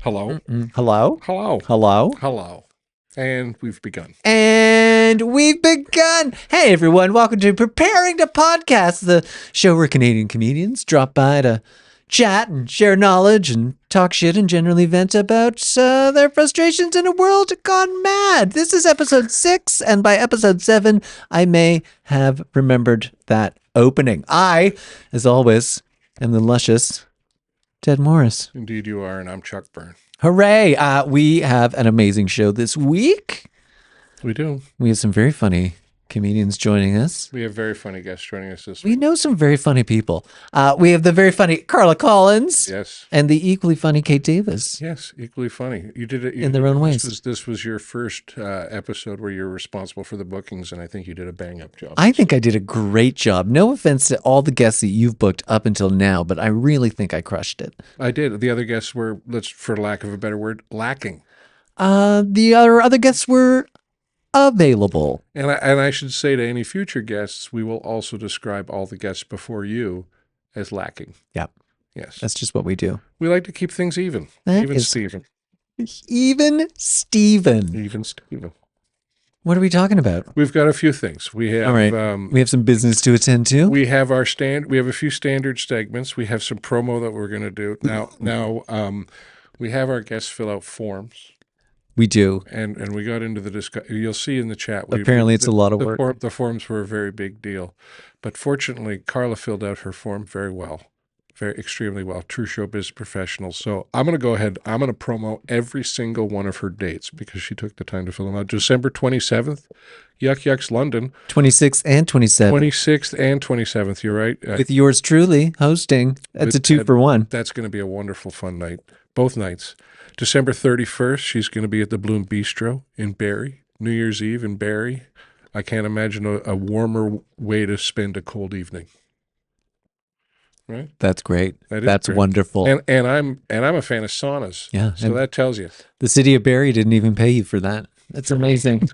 Hello? Hello? Hello? Hello? Hello. And we've begun. And we've begun. Hey, everyone. Welcome to Preparing to Podcast, the show where Canadian comedians drop by to chat and share knowledge and talk shit and generally vent about their frustrations in a world gone mad. This is episode 6, and by episode 7, I may have remembered that opening. I, as always, am the luscious Ted Morris. Indeed you are, and I'm Chuck Byrn. Hooray! We have an amazing show this week. We do. We have some very funny comedians joining us. We have very funny guests joining us this We week. know some very funny people. We have the very funny Carla Collins. Yes. And the equally funny Kate Davis. Yes, equally funny. You did it In their own ways. This was your first episode where you're responsible for the bookings, and I think you did a bang-up job. I think I did a great job. No offense to all the guests that you've booked up until now, but I really think I crushed it. I did. The other guests were, for lack of a better word, lacking. The other guests were available. And I should say to any future guests, we will also describe all the guests before you as lacking. Yep. Yes. That's just what we do. We like to keep things even. That Even is- Steven. Even Steven. Even Steven. What are we talking about? We've got a few things. We have All right. We have some business to attend to. we have our we have a few standard segments. We have some promo that we're going to do. Now we have our guests fill out forms. We do. And we got into the discussion. You'll see in the chat. Apparently it's a lot of work. The forms were a very big deal. But fortunately, Carla filled out her form very well. Extremely well. True showbiz professional. So I'm going to go ahead. I'm going to promo every single one of her dates because she took the time to fill them out. December 27th, Yuck Yucks London. 26th and 27th. 26th and 27th. You're right. With yours truly hosting. That's a 2-for-1. That's going to be a wonderful, fun night. Both nights. December 31st, she's going to be at the Bloom Bistro in Barrie. New Year's Eve in Barrie. I can't imagine a warmer way to spend a cold evening. Right? That's great. That's great. Wonderful. And I'm a fan of saunas. Yeah. So that tells you. The city of Barrie didn't even pay you for that. That's amazing.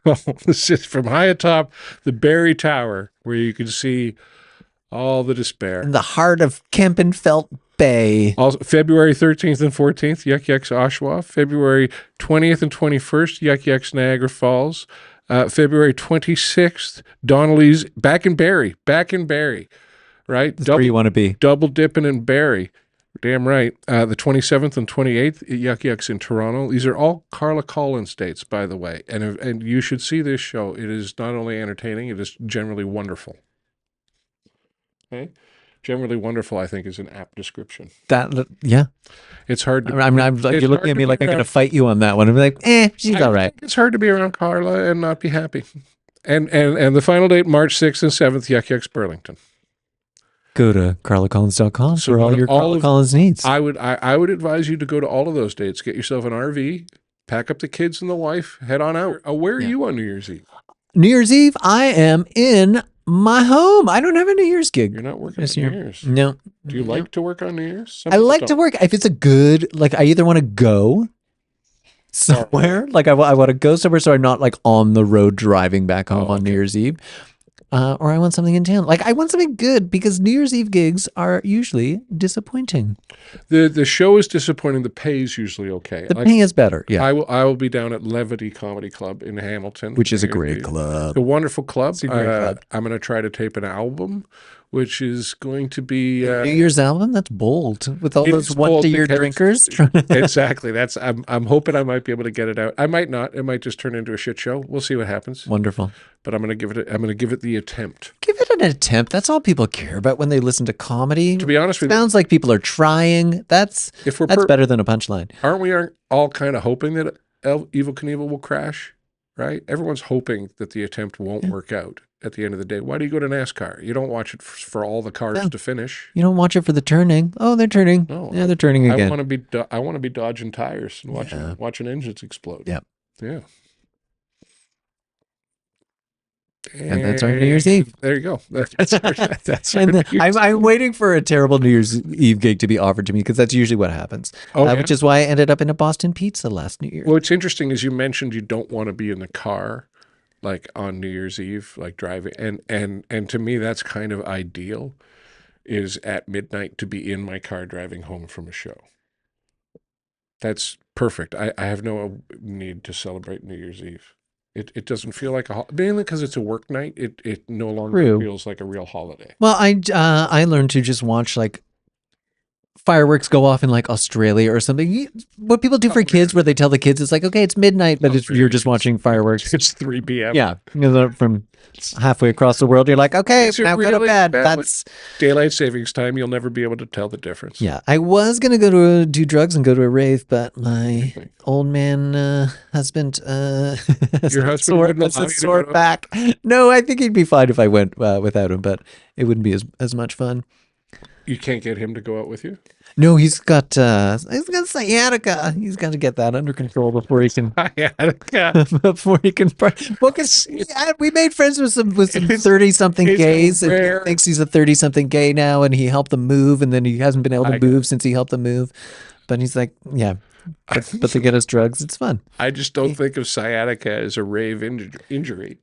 This is from high atop the Barrie Tower, where you can see all the despair. In the heart of Kempenfelt Bay. Also, February 13th and 14th, Yuck Yucks Oshawa. February 20th and 21st, Yuck Yucks Niagara Falls. February 26th, Donnelly's back in Barrie. Right? That's where you want to be. Double dipping in Barrie. Damn right. The 27th and 28th, Yuck Yucks in Toronto. These are all Carla Collins dates, by the way. And you should see this show. It is not only entertaining, it is generally wonderful. Okay? Generally wonderful, I think, is an apt description. Yeah. It's hard to... I'm like, you're looking at me like I'm going to fight you on that one. I'm like, she's all right. It's hard to be around Carla and not be happy. And the final date, March 6th and 7th, Yuck Yucks Burlington. Go to carlacollins.com So for all your Carla Collins needs. I would advise you to go to all of those dates. Get yourself an RV, pack up the kids and the wife, head on out. Where are you on New Year's Eve? New Year's Eve, I am in my home. I don't have a New Year's gig. You're not working this on year. New Year's. No. Do you like to work on New Year's? I like to work. If it's a good, like I either want to go somewhere, like I want to go somewhere so I'm not like on the road driving back home on New Year's Eve. Or I want something in town. Like I want something good because New Year's Eve gigs are usually disappointing. The show is disappointing. The pay is usually okay. The pay is better. Yeah. I will be down at Levity Comedy Club in Hamilton, which is a great club. A wonderful club. It's a great club. I'm going to try to tape an album, which is going to be New Year's album. That's bold with all those once-a-year drinkers. Exactly. I'm hoping I might be able to get it out. I might not. It might just turn into a shit show. We'll see what happens. Wonderful. But I'm going to give it the attempt. Give it an attempt. That's all people care about when they listen to comedy. To be honest with you, sounds like people are trying. That's better than a punchline. Aren't we all kind of hoping that Evel Knievel will crash? Right? Everyone's hoping that the attempt won't work out at the end of the day. Why do you go to NASCAR? You don't watch it for all the cars to finish. You don't watch it for the turning. Oh, they're turning. No, yeah, they're turning again. I want to be dodging tires and watching engines explode. Yep. Yeah. And that's our New Year's Eve. There you go. That's our and I'm waiting for a terrible New Year's Eve gig to be offered to me because that's usually what happens. Which is why I ended up in a Boston Pizza last New Year's. What's interesting is you mentioned you don't want to be in the car like on New Year's Eve, like driving. And to me, that's kind of ideal, is at midnight to be in my car driving home from a show. That's perfect. I have no need to celebrate New Year's Eve. It doesn't feel like mainly because it's a work night. It no longer True. feels like a real holiday. Well, I learned to just watch like fireworks go off in like Australia or something. What people do for kids, where they tell the kids it's like, okay, it's midnight, but you're just watching fireworks. It's 3 p.m. Yeah, from halfway across the world, you're like, okay, Is it now go to really bed. bad? That's Daylight savings time. You'll never be able to tell the difference. yeah. I was gonna do drugs and go to a rave, but my old man husband has Your a husband sore, wouldn't has allow a you to sore go to- back. No, I think he'd be fine if I went without him, but it wouldn't be as much fun. You can't get him to go out with you? No, he's got sciatica. He's got to get that under control before he can before he can. Well, because we made friends with some 30-something it's gays, and he rare. thinks he's a 30-something gay now, and he helped them move, and then he hasn't been able to move since he helped them move. But he's like, yeah, but to get us drugs, it's fun. I just don't think of sciatica as a rave injury.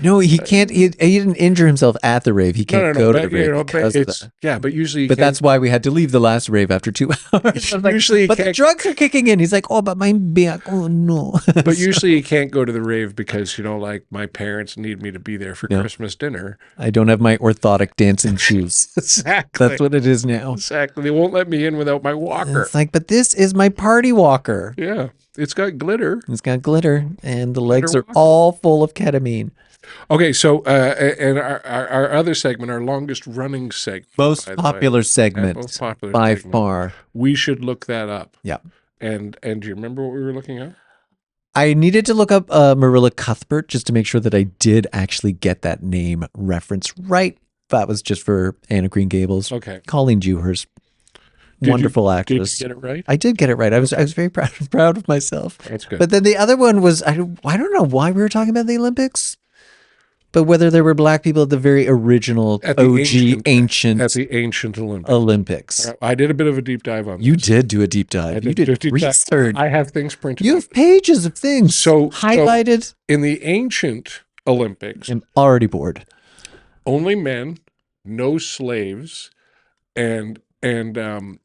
No, he can't. He didn't injure himself at the rave. He can't go to the but, rave because of that. Yeah, but usually, But that's why we had to leave the last rave after 2 hours. I was like, Usually but the drugs are kicking in. He's like, oh, but my back, oh no. But usually you can't go to the rave because, like my parents need me to be there for Christmas dinner. I don't have my orthotic dancing shoes. Exactly. That's what it is now. Exactly. They won't let me in without my walker. It's like, but this is my party walker. Yeah. It's got glitter. It's got glitter, and the legs are walker. all full of ketamine. Okay, so and our other segment, our longest running segment, Most popular segment most popular by segment, far. we should look that up. Yeah. And do you remember what we were looking at? I needed to look up Marilla Cuthbert just to make sure that I did actually get that name reference right. That was just for Anna Green Gables. Okay. Colleen Dewhurst. Wonderful actress. Did you get it right? I did get it right. I was very proud of myself. That's good. But then the other one was I don't know why we were talking about the Olympics, but whether there were black people at the very original At the OG ancient at the ancient Olympics. Olympics. I did a bit of a deep dive on You this. did do a deep dive. You did a deep dive. research. I have things printed. You have pages of things So highlighted. in the ancient Olympics, I'm already bored. only men, no slaves, and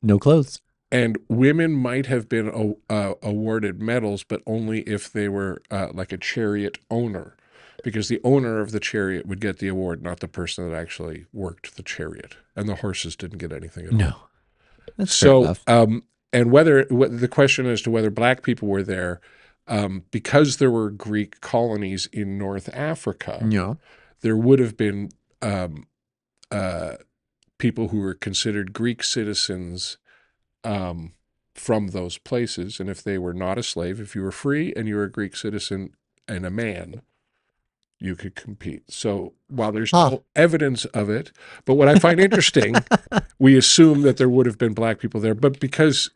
No clothes. and women might have been awarded medals, but only if they were like a chariot owner, because the owner of the chariot would get the award, not the person that actually worked the chariot, and the horses didn't get anything at all. No. That's fair So, enough. and the question as to whether black people were there, because there were Greek colonies in North Africa, Yeah. there would have been people who were considered Greek citizens from those places. And if they were not a slave, if you were free and you were a Greek citizen and a man, you could compete. So while there's no evidence of it, but what I find interesting, we assume that there would have been black people there, but because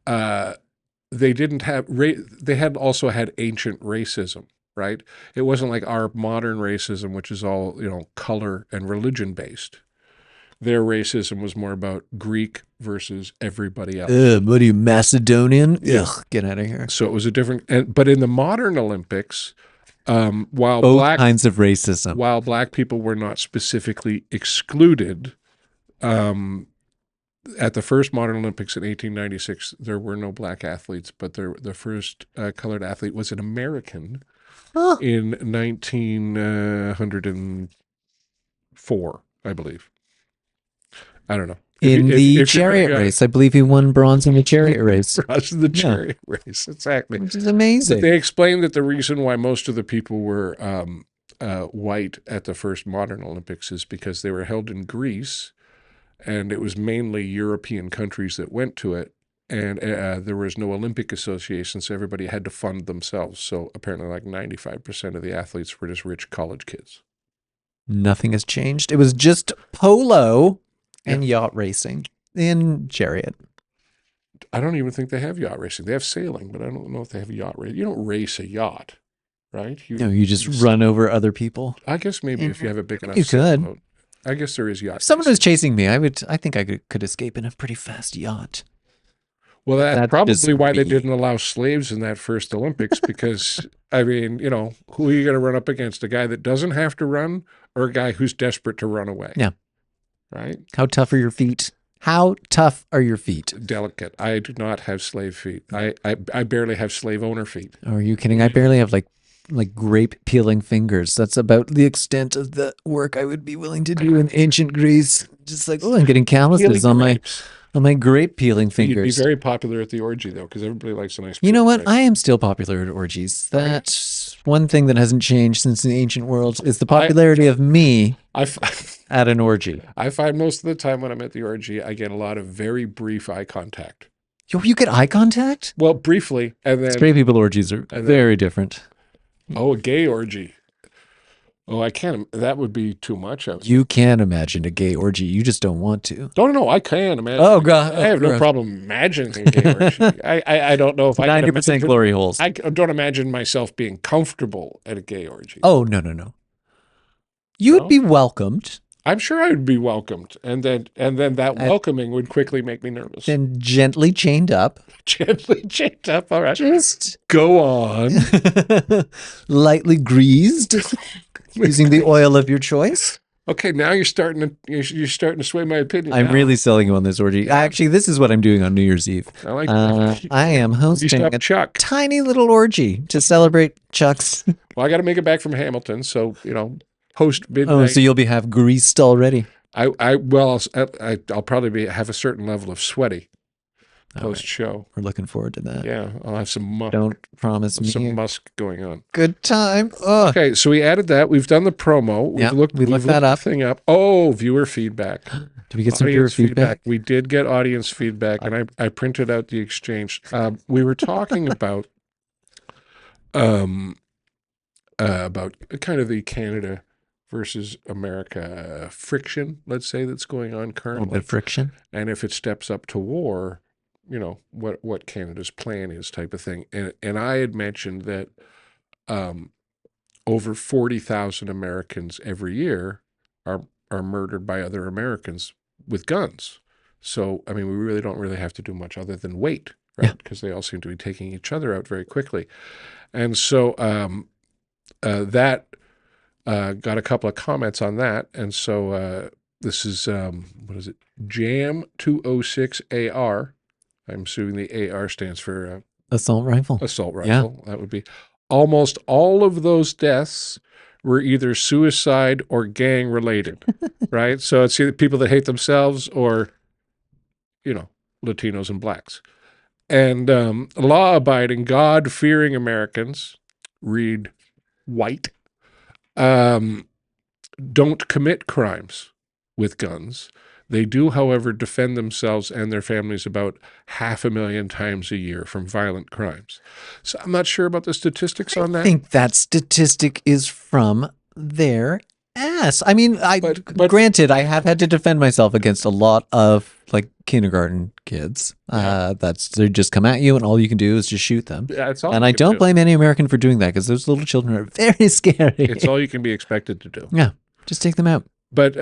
they didn't have, they had also had ancient racism, right? It wasn't like our modern racism, which is all, color and religion based. Their racism was more about Greek versus everybody else. What are you, Macedonian? Ugh, get out of here. So it was a different, but in the modern Olympics, while Both kinds of racism. while black people were not specifically excluded, at the first modern Olympics in 1896, there were no black athletes, but the first colored athlete was an American in 1904, I believe. I don't know. In the chariot race. I believe he won bronze in the chariot race. The chariot race, exactly. Which is amazing. They explained that the reason why most of the people were white at the first modern Olympics is because they were held in Greece, and it was mainly European countries that went to it, and there was no Olympic association, so everybody had to fund themselves. So apparently like 95% of the athletes were just rich college kids. Nothing has changed. It was just polo and yacht racing in chariot. I don't even think they have yacht racing. They have sailing, but I don't know if they have yacht racing. You don't race a yacht, right? No, you just run over other people. I guess maybe if you have a big enough You could. sailboat. I guess there is yacht If someone racing. was chasing me, I think I could escape in a pretty fast yacht. Well, that's That's probably just why they me. didn't allow slaves in that first Olympics, because, I mean, who are you going to run up against? A guy that doesn't have to run, or a guy who's desperate to run away? Yeah. Right? How tough are your feet? How tough are your feet? Delicate. I do not have slave feet. I barely have slave owner feet. Oh, are you kidding? I barely have like grape peeling fingers. That's about the extent of the work I would be willing to do in ancient Greece. Just like, oh, I'm getting calluses on grapes. my grape peeling You'd be fingers. very popular at the orgy, though, because everybody likes a nice. You know what? grape. I am still popular at orgies. That's one thing that hasn't changed since the ancient world is the popularity of me at an orgy. I find most of the time when I'm at the orgy, I get a lot of very brief eye contact. Yo, you get eye contact? Well, briefly, and then Straight people orgies are very different. oh, a gay orgy. Oh, I can't. That would be too much. You can imagine a gay orgy. You just don't want to. No, I can imagine. Oh, God. I have no problem imagining a gay orgy. I don't know if 90% glory holes. I don't imagine myself being comfortable at a gay orgy. Oh, no. You would be welcomed. I'm sure I would be welcomed, and then that welcoming would quickly make me nervous. Then gently chained up. Gently chained up. All right, just go on. Lightly greased using the oil of your choice. Okay, now you're starting to sway my opinion. I'm really selling you on this orgy. Actually, this is what I'm doing on New Year's Eve. I like that. I am hosting a Chuck. tiny little orgy to celebrate Chuck's. Well, I got to make it back from Hamilton, so post midnight. Oh, so you'll be half greased already. I'll probably have a certain level of sweaty post show. We're looking forward to that. Yeah, I'll have some musk. Don't promise me some musk going on. Good time. Oh. Okay, so we added that. We've done the promo. We've looked that thing up. Oh, viewer feedback. Did we get some viewer feedback? We did get audience feedback, and I printed out the exchange. We were talking about kind of the Canada versus America friction, let's say, that's going on currently. A little bit of friction. And if it steps up to war, what Canada's plan is, type of thing. And I had mentioned that over 40,000 Americans every year are murdered by other Americans with guns. So, I mean, we really don't have to do much other than wait, right? Because they all seem to be taking each other out very quickly. And so that got a couple of comments on that. And so this is, what is it? Jam206AR. I'm assuming the AR stands for assault rifle. Assault rifle. Yeah. That would be. Almost all of those deaths were either suicide or gang related, right? So it's either people that hate themselves or, Latinos and blacks. And law-abiding, God-fearing Americans, read white, don't commit crimes with guns. They do, however, defend themselves and their families about 500,000 times a year from violent crimes. So I'm not sure about the statistics on that. I think that statistic is from their ass. I mean, but granted, I have had to defend myself against a lot of kindergarten kids. They just come at you and all you can do is just shoot them. Yeah, it's all. And I don't blame any American for doing that because those little children are very scary. It's all you can be expected to do. Yeah, just take them out. But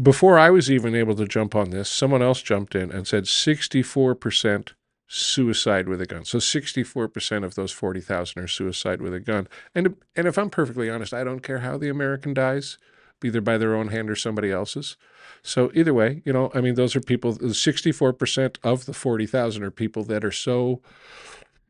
before I was even able to jump on this, someone else jumped in and said 64% suicide with a gun. So 64% of those 40,000 are suicide with a gun. And if I'm perfectly honest, I don't care how the American dies, either by their own hand or somebody else's. So either way, I mean, those are people, 64% of the 40,000 are people that are so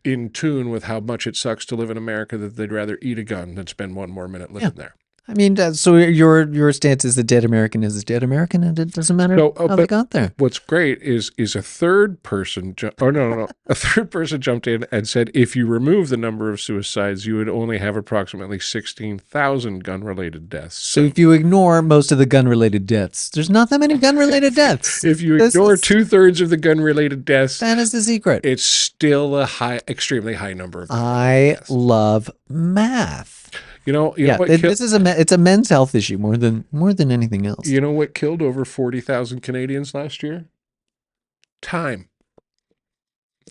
in tune with how much it sucks to live in America that they'd rather eat a gun than spend one more minute living there. I mean, so your stance is the dead American is a dead American, and it doesn't matter how they got there. What's great is a third person, a third person jumped in and said, if you remove the number of suicides, you would only have approximately 16,000 gun-related deaths. So if you ignore most of the gun-related deaths, there's not that many gun-related deaths. If you ignore 2/3 of the gun-related deaths, that is the secret. It's still a extremely high number of deaths. Love math. It's a men's health issue more than anything else. You know what killed over 40,000 Canadians last year? Time.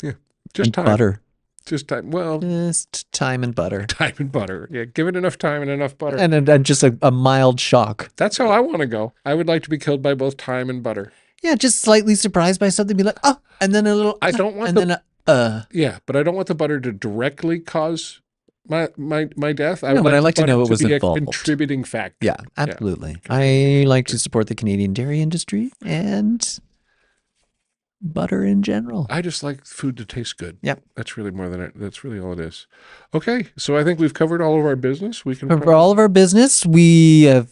Yeah, just time. Butter. Just time. Well, just time and butter. Time and butter. Yeah, give it enough time and enough butter. And just a mild shock. That's how I want to go. I would like to be killed by both time and butter. Yeah, just slightly surprised by something. Be like, oh, and then a little. I don't want Yeah, but I don't want the butter to directly cause my death. But I like to know it was a involved. Contributing factor. Yeah, absolutely. Yeah. I like to support the Canadian dairy industry, and butter in general. I just like food to taste good. Yep. That's really more than it. That's really all it is. Okay, so I think we've covered all of our business. We can For all of our business, we have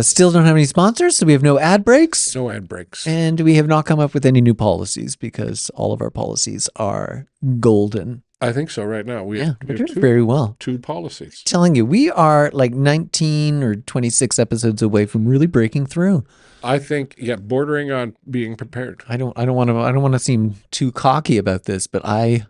still don't have any sponsors, so we have no ad breaks. no ad breaks. And we have not come up with any new policies because all of our policies are golden. I think so. Right now, we Yeah, have, we're we have doing very well. two policies. Telling you, we are like 19 or 26 episodes away from really breaking through. I think, bordering on being prepared. I don't want to seem too cocky about this, but I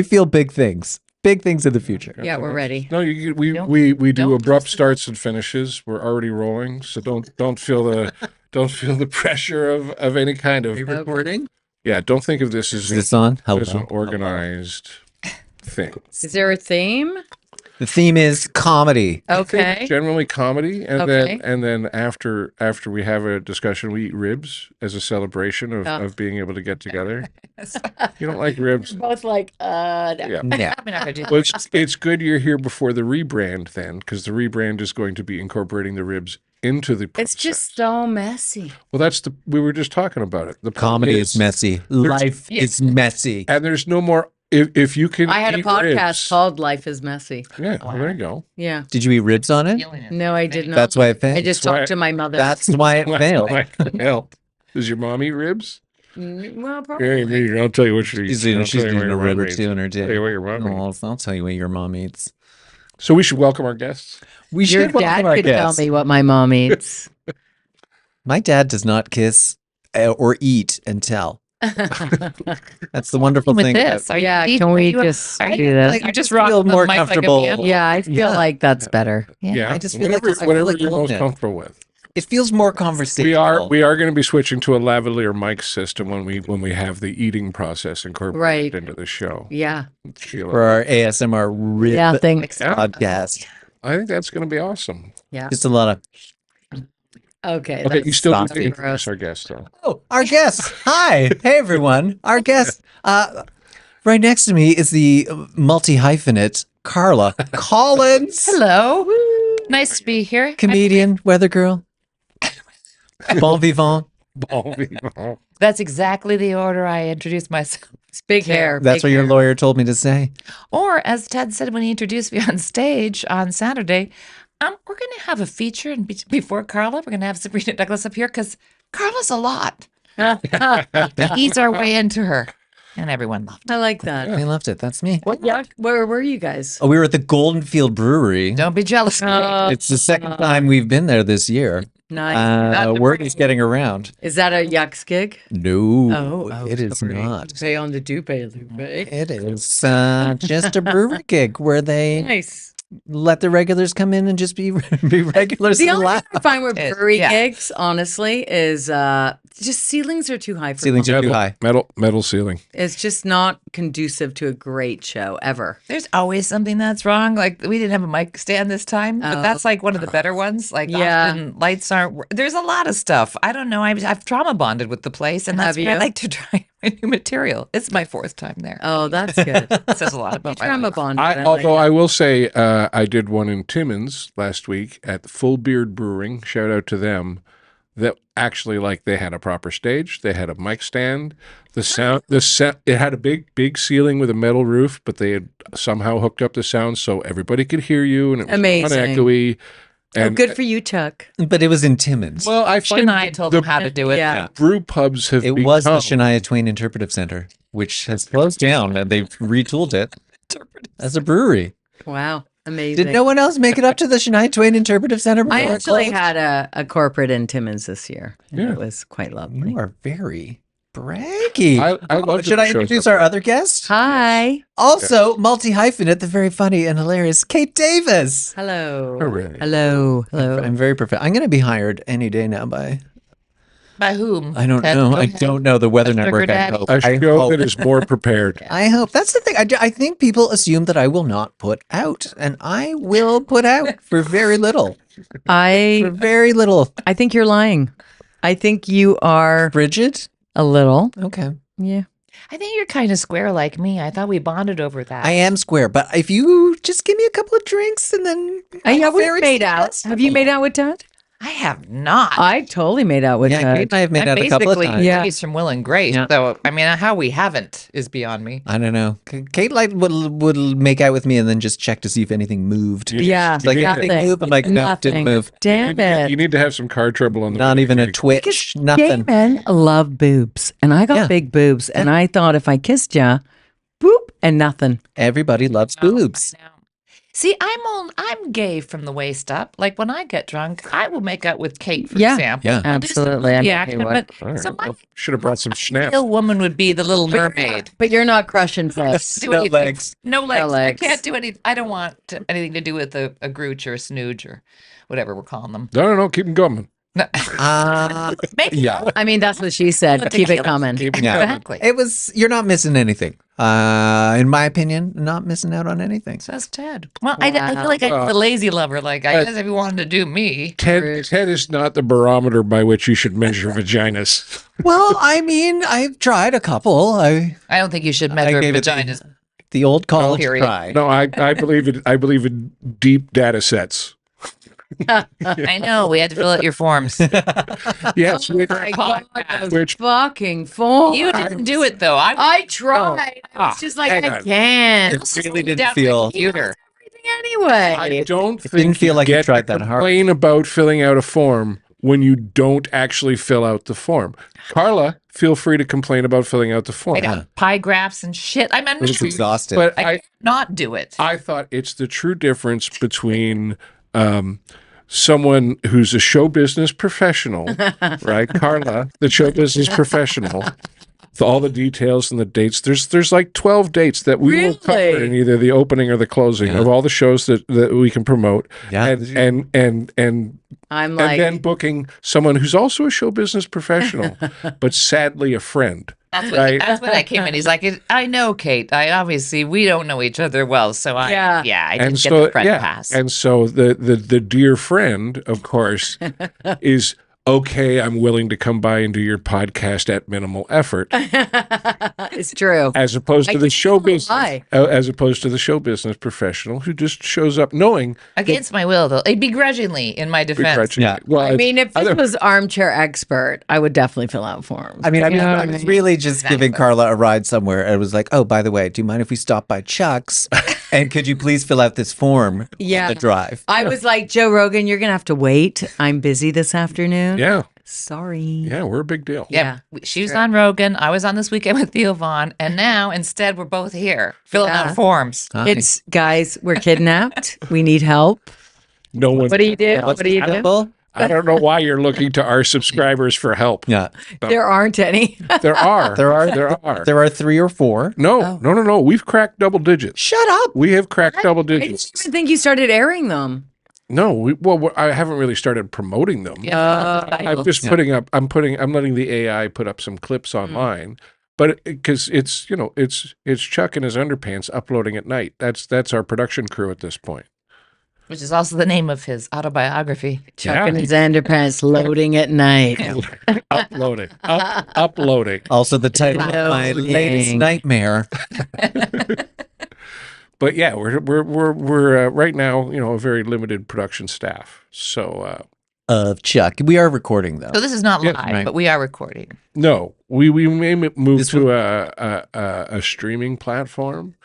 feel big things in the future. Yeah, we're ready. No, we do abrupt starts and finishes. We're already rolling, so don't feel the pressure of any kind of Recording? Yeah, don't think of this Is this on? Hello. as an organized thing. Is there a theme? The theme is comedy. I think Okay. generally comedy, and Okay. then after we have a discussion, we eat ribs as a celebration of being able to get together. You don't like ribs? Both like, no. Yeah. No. I'm not gonna do Well, it's good you're here before the rebrand then, because the rebrand is going to be incorporating the ribs into the process. It's just so messy. Well, we were just talking about it. The Comedy is messy. Life is messy. and there's no more. If you can, I had a eat podcast ribs- called Life is Messy. Yeah, well, there you go. Yeah. Did you eat ribs on it? No, I did not. That's why it failed. I just That's why- talked to my mother. That's why it failed. Hell, does your mom eat ribs? Well, Yeah, probably. I'll tell you what she eats. She's eating, I'll she's tell you eating what a your rib mom or eats. two in her Tell day. you what your mom eats. I'll tell you what your mom eats. So we should welcome our guests. We Your should welcome dad our could tell guests. me what my mom eats. My dad does not kiss or eat and tell. That's the wonderful with thing. this. Are Yeah, you, can we are you- just are do you, this? Like, you just I rock feel the more mic like a comfortable. man? Yeah, I feel Yeah. like that's better. Yeah, I just feel like whatever, I whatever feel like you're most owning it. comfortable with. It feels more conversational. We are going to be switching to a lavalier mic system when we have the eating process incorporated Right. into the show. Yeah. Feel for it. our ASMR rib Yeah, thanks. podcast. I think that's going to be awesome. Yeah. Just a lot of Okay. Okay, that's you still need saucy. to introduce our guest though. our guest. Hi, hey everyone. Our guest. Right next to me is the multi-hyphenate Carla Collins, Hello. Nice to be here. comedian, weather girl, bon vivant. Bon vivant. That's exactly the order I introduced myself. It's big hair. That's big what your hair. lawyer told me to say. Or as Ted said when he introduced me on stage on Saturday, we're going to have a feature, and before Carla, we're going to have Sabrina Douglas up here because Carla's a lot. Ease our way into her, and everyone loved I like that. I loved it. That's me. What yuck? Where were you guys? Oh, we were at the Golden Field Brewery. it. Don't be jealous. It's the second time we've been there this year. Nice. Word is getting around. Is that a yucks gig? No, Oh, it is sorry. not. Say on the dupe, Lupe. It is just a brewery gig where they Nice. let the regulars come in and just be regulars The and only laugh. thing I find with It- brewery yeah. gigs, honestly, is just ceilings are too high for Ceilings are too high. Metal ceiling. It's just not conducive to a great show ever. There's always something that's wrong. Like we didn't have a mic stand this time, but Oh. that's like one of the better ones. Like Yeah. often lights aren't. There's a lot of stuff. I don't know. I've trauma bonded with the place, and that's Have why I you? like to try new material. It's my fourth time there. Oh, that's good. It says a lot about my Trauma life. bond. Although I will say, I did one in Timmins last week at the Full Beard Brewing. Shout out to them. That actually, like, they had a proper stage. They had a mic stand. It had a big ceiling with a metal roof, but they had somehow hooked up the sound so everybody could hear you, and it was Amazing. non-echoey. Oh, And good for you, Chuck. But it was in Timmins. well, I find Shania told them how to do it. Yeah. brew pubs have It become, was the Shania Twain Interpretive Center, which has closed down and they've retooled it as a brewery. Wow. Amazing. Did no one else make it up to the Shania Twain Interpretive Center? I before it actually closed? had a corporate in Timmins this year. And Yeah. It was quite lovely. You are very braggy. I love Should I shows introduce up our other guest? Hi. Also, multi-hyphenate, the very funny and hilarious Kate Davis. Hello. Hooray. Hello. Hello. I'm very perfect. I'm going to be hired any day now by, By whom? I don't Ted, know. go I ahead. don't know the weather Sugar network. I daddy. hope. A I show hope. that is more prepared. I hope. That's the thing. I think people assume that I will not put out, and I will put out for very little. For I very little. think you're lying. I think you are Bridget? a little. Okay. Yeah. I think you're kind of square like me. I thought we bonded over that. I am square, but if you just give me a couple of drinks and then Yeah, we've very made out. successful. Have you made out with Dad? I have not. I totally made out with Yeah, Kate and I have made out a couple of basically times. Yeah. Grace from Will and Grace. Yeah. So I mean, how we haven't is beyond me. I don't know. Kate would make out with me and then just check to see if anything moved. Yeah. It's like, nothing. anything move? I'm like, no, Nothing. didn't move. Damn it. You need to have some car trouble on the Not way. even a twitch. Nothing. Gay men love boobs, and I got Yeah. big boobs, and I thought if I kissed ya, boop, and nothing. Everybody loves boobs. I know. See, I'm gay from the waist up. Like when I get drunk, I will make out with Kate, for Yeah. example. Yeah. Absolutely. Yeah, I would. but so my Should have brought some schnapps. real woman would be the Little Mermaid. But you're not crushing fists. Do No anything. legs. No legs. legs. I can't do any. I don't want anything to do with a grooch or a snooge or whatever we're calling them. No, keep them coming. No. Maybe Yeah. I mean, that's what she said. Keep it coming. Keep 'em Yeah. coming. exactly. You're not missing anything. In my opinion, not missing out on anything. Says Ted. Well, I feel like I'm the lazy lover. Like I guess if you wanted to do me, Ted is not the barometer by which you should measure vaginas. Well, I mean, I've tried a couple. I I don't think you should measure gave it vaginas. the old college period. try. No, I believe it. I believe in deep data sets. I know we had to fill out your forms. Yes, which, which Fucking phone. You didn't do it though. I tried. It's just like hang I on. can't. It really didn't Down the feel. computer. Anyway. I don't think didn't feel you like you get tried to that hard. complain about filling out a form when you don't actually fill out the form. Carla, feel free to complain about filling out the form. I know pie graphs and shit. I'm It was sure exhausted. But I not do it. I thought it's the true difference between someone who's a show business professional, right? Carla, the show business professional, with all the details and the dates. There's like 12 dates that we will cover Really? in either the opening or the closing of all the shows that we can promote. Yeah. And I'm like, and then booking someone who's also a show business professional, but sadly a friend. Right. That's when I came in. He's like, I know, Kate. We don't know each other well, so I Yeah. I And didn't get so the front yeah, pass. and so the dear friend, of course, is okay. I'm willing to come by and do your podcast at minimal effort, it's true. as opposed to I the can't show even business, lie. as opposed to the show business professional who just shows up knowing Against my will, though, begrudgingly, in my defense. begrudgingly. Yeah. Well, I mean, if this other- was armchair expert, I would definitely fill out forms. I mean, You know what I was really just giving Carla a ride somewhere. I was like, oh, by the way, do you mind if we stop by Chuck's? And could you please fill out this form Yeah. on the drive? I was like, Joe Rogan, you're going to have to wait. I'm busy this afternoon. yeah, Sorry. yeah, we're a big deal. Yeah. She was on Rogan. I was on This Weekend with Theo Vaughn. And now, instead, we're both here filling Yeah. out forms. It's, guys, we're kidnapped. We need help. No one. What do you do? What's What do you do? happenable? I don't know why you're looking to our subscribers for help. Yeah. There aren't any. There are. There are. There are. There are 3 or 4. No. We've cracked double digits. Shut up. We have cracked double I digits. didn't even think you started airing them. No, I haven't really started promoting them. I'm just putting up. I'm letting the AI put up some clips online, but because it's Chuck in his underpants uploading at night. That's our production crew at this point. Which is also the name of his autobiography. Chuck in his underpants loading at night. Uploading, uploading. Also, the title of my Loading. latest nightmare. But yeah, we're right now a very limited production staff. So Of Chuck. We are recording, though. So this is not Yeah, live, right. but we are recording. no, we may move This to a streaming platform.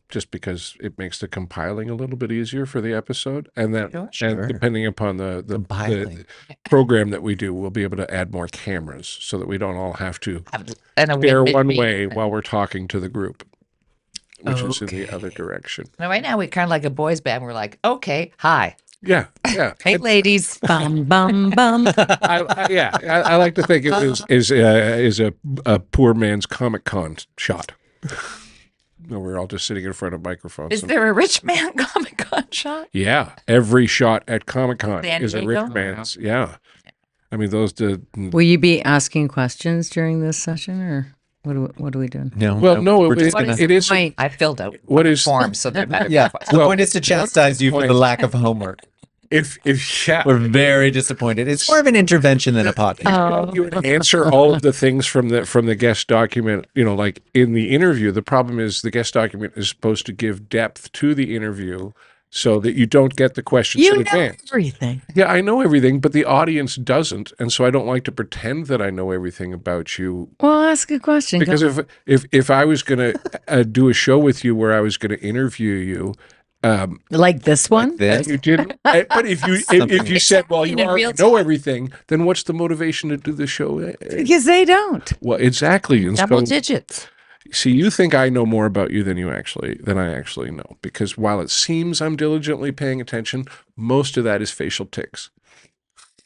Just because it makes the compiling a little bit easier for the episode, and then Sure. and depending upon the Compiling. program that we do, we'll be able to add more cameras so that we don't all have to And a stare win- one win- way while we're talking to the group, which is in the Okay. other direction. Now, right now, we're kind of like a boys' band. We're like, okay, hi. Yeah, yeah. Hey, ladies. Bum, bum, bum. I like to think it is a poor man's Comic-Con shot. No, we're all just sitting in front of microphones. Is there a rich man Comic-Con shot? Yeah, every shot at Comic-Con San is a Diego? rich man's. Yeah, I mean those. Will you be asking questions during this session, or what are we doing? No. Well, no, we're just it, gonna. it is. Wait, I filled out What is forms, so they're better. Yeah. The Well, point is to chastise you for the lack of homework. if yeah, We're very disappointed. It's more of an intervention than a podcast. you would answer all of the things from the guest document, like in the interview. The problem is the guest document is supposed to give depth to the interview so that you don't get the questions You in know advance. everything. Yeah, I know everything, but the audience doesn't, and so I don't like to pretend that I know everything about you. Well, ask a question. Because if I was going to do a show with you where I was going to interview you, Like this one? and you didn't, but if you said, well, you In already real know everything, then what's the motivation to do the show? Because they don't. Well, exactly. And Double so, digits. see, you think I know more about you than I actually know, because while it seems I'm diligently paying attention, most of that is facial tics.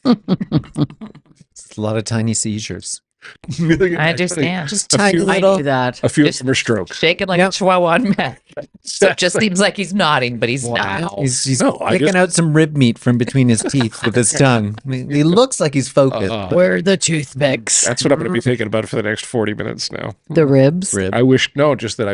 It's a lot of tiny seizures. I understand. Just A tiny few- I little. do that. A few of Just them are strokes. shaking like Yep. a chihuahua on meth. So it just seems like he's nodding, but he's not. He's No, I picking just- out some rib meat from between his teeth with his tongue. I mean, he looks like he's focused. Where are the toothpicks? That's what I'm going to be thinking about for the next 40 minutes now. The ribs? Rib. I wish I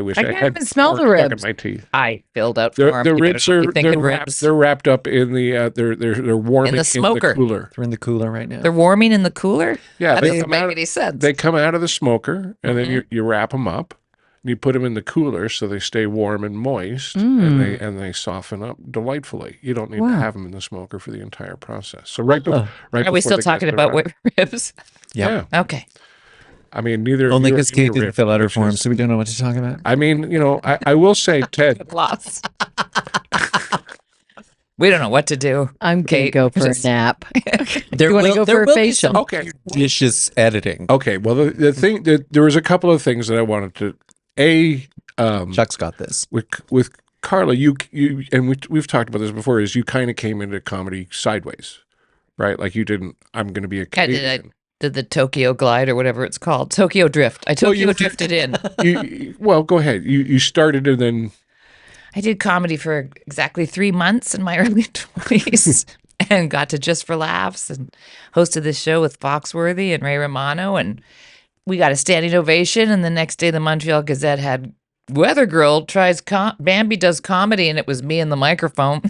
wish I I, can't had even smell the pork stuck ribs. in my teeth. I filled out The form. ribs You're are thinking they're wrapped up in the they're warming In the smoker. cooler. They're in the cooler right now. They're warming in the cooler. Yeah, That they doesn't come make out. any sense. They come out of the smoker, and then you wrap them up, and you put them in the cooler so they stay warm and moist, and they soften up delightfully. You don't need to Wow. have them in the smoker for the entire process. So right Are we before still the talking guests about arrive- ribs? Yeah. Okay. I mean, neither Only you or because me Kate are didn't ripped, fill out her which form, is- so we don't know what to talk about. I mean, I will say, Ted. Lots. We don't know what to do. I'm going to Kate, go for a just- nap. There You wanna will- go there for a will be facial? some Okay. judicious editing. Okay. Well, the thing that there was a couple of things that I wanted to Chuck's got this. with Carla, you and we've talked about this before. Is you kind of came into comedy sideways, right? Like you didn't. I'm going to be a I did. comedian. Did the Tokyo Glide or whatever it's called. Tokyo Drift. I Tokyo drifted in. Well, go ahead. You started and then I did comedy for exactly 3 months in my early 20s and got to Just for Laughs and hosted this show with Foxworthy and Ray Romano. And we got a standing ovation. And the next day, the Montreal Gazette had Weather Girl tries Bambi does comedy. And it was me and the microphone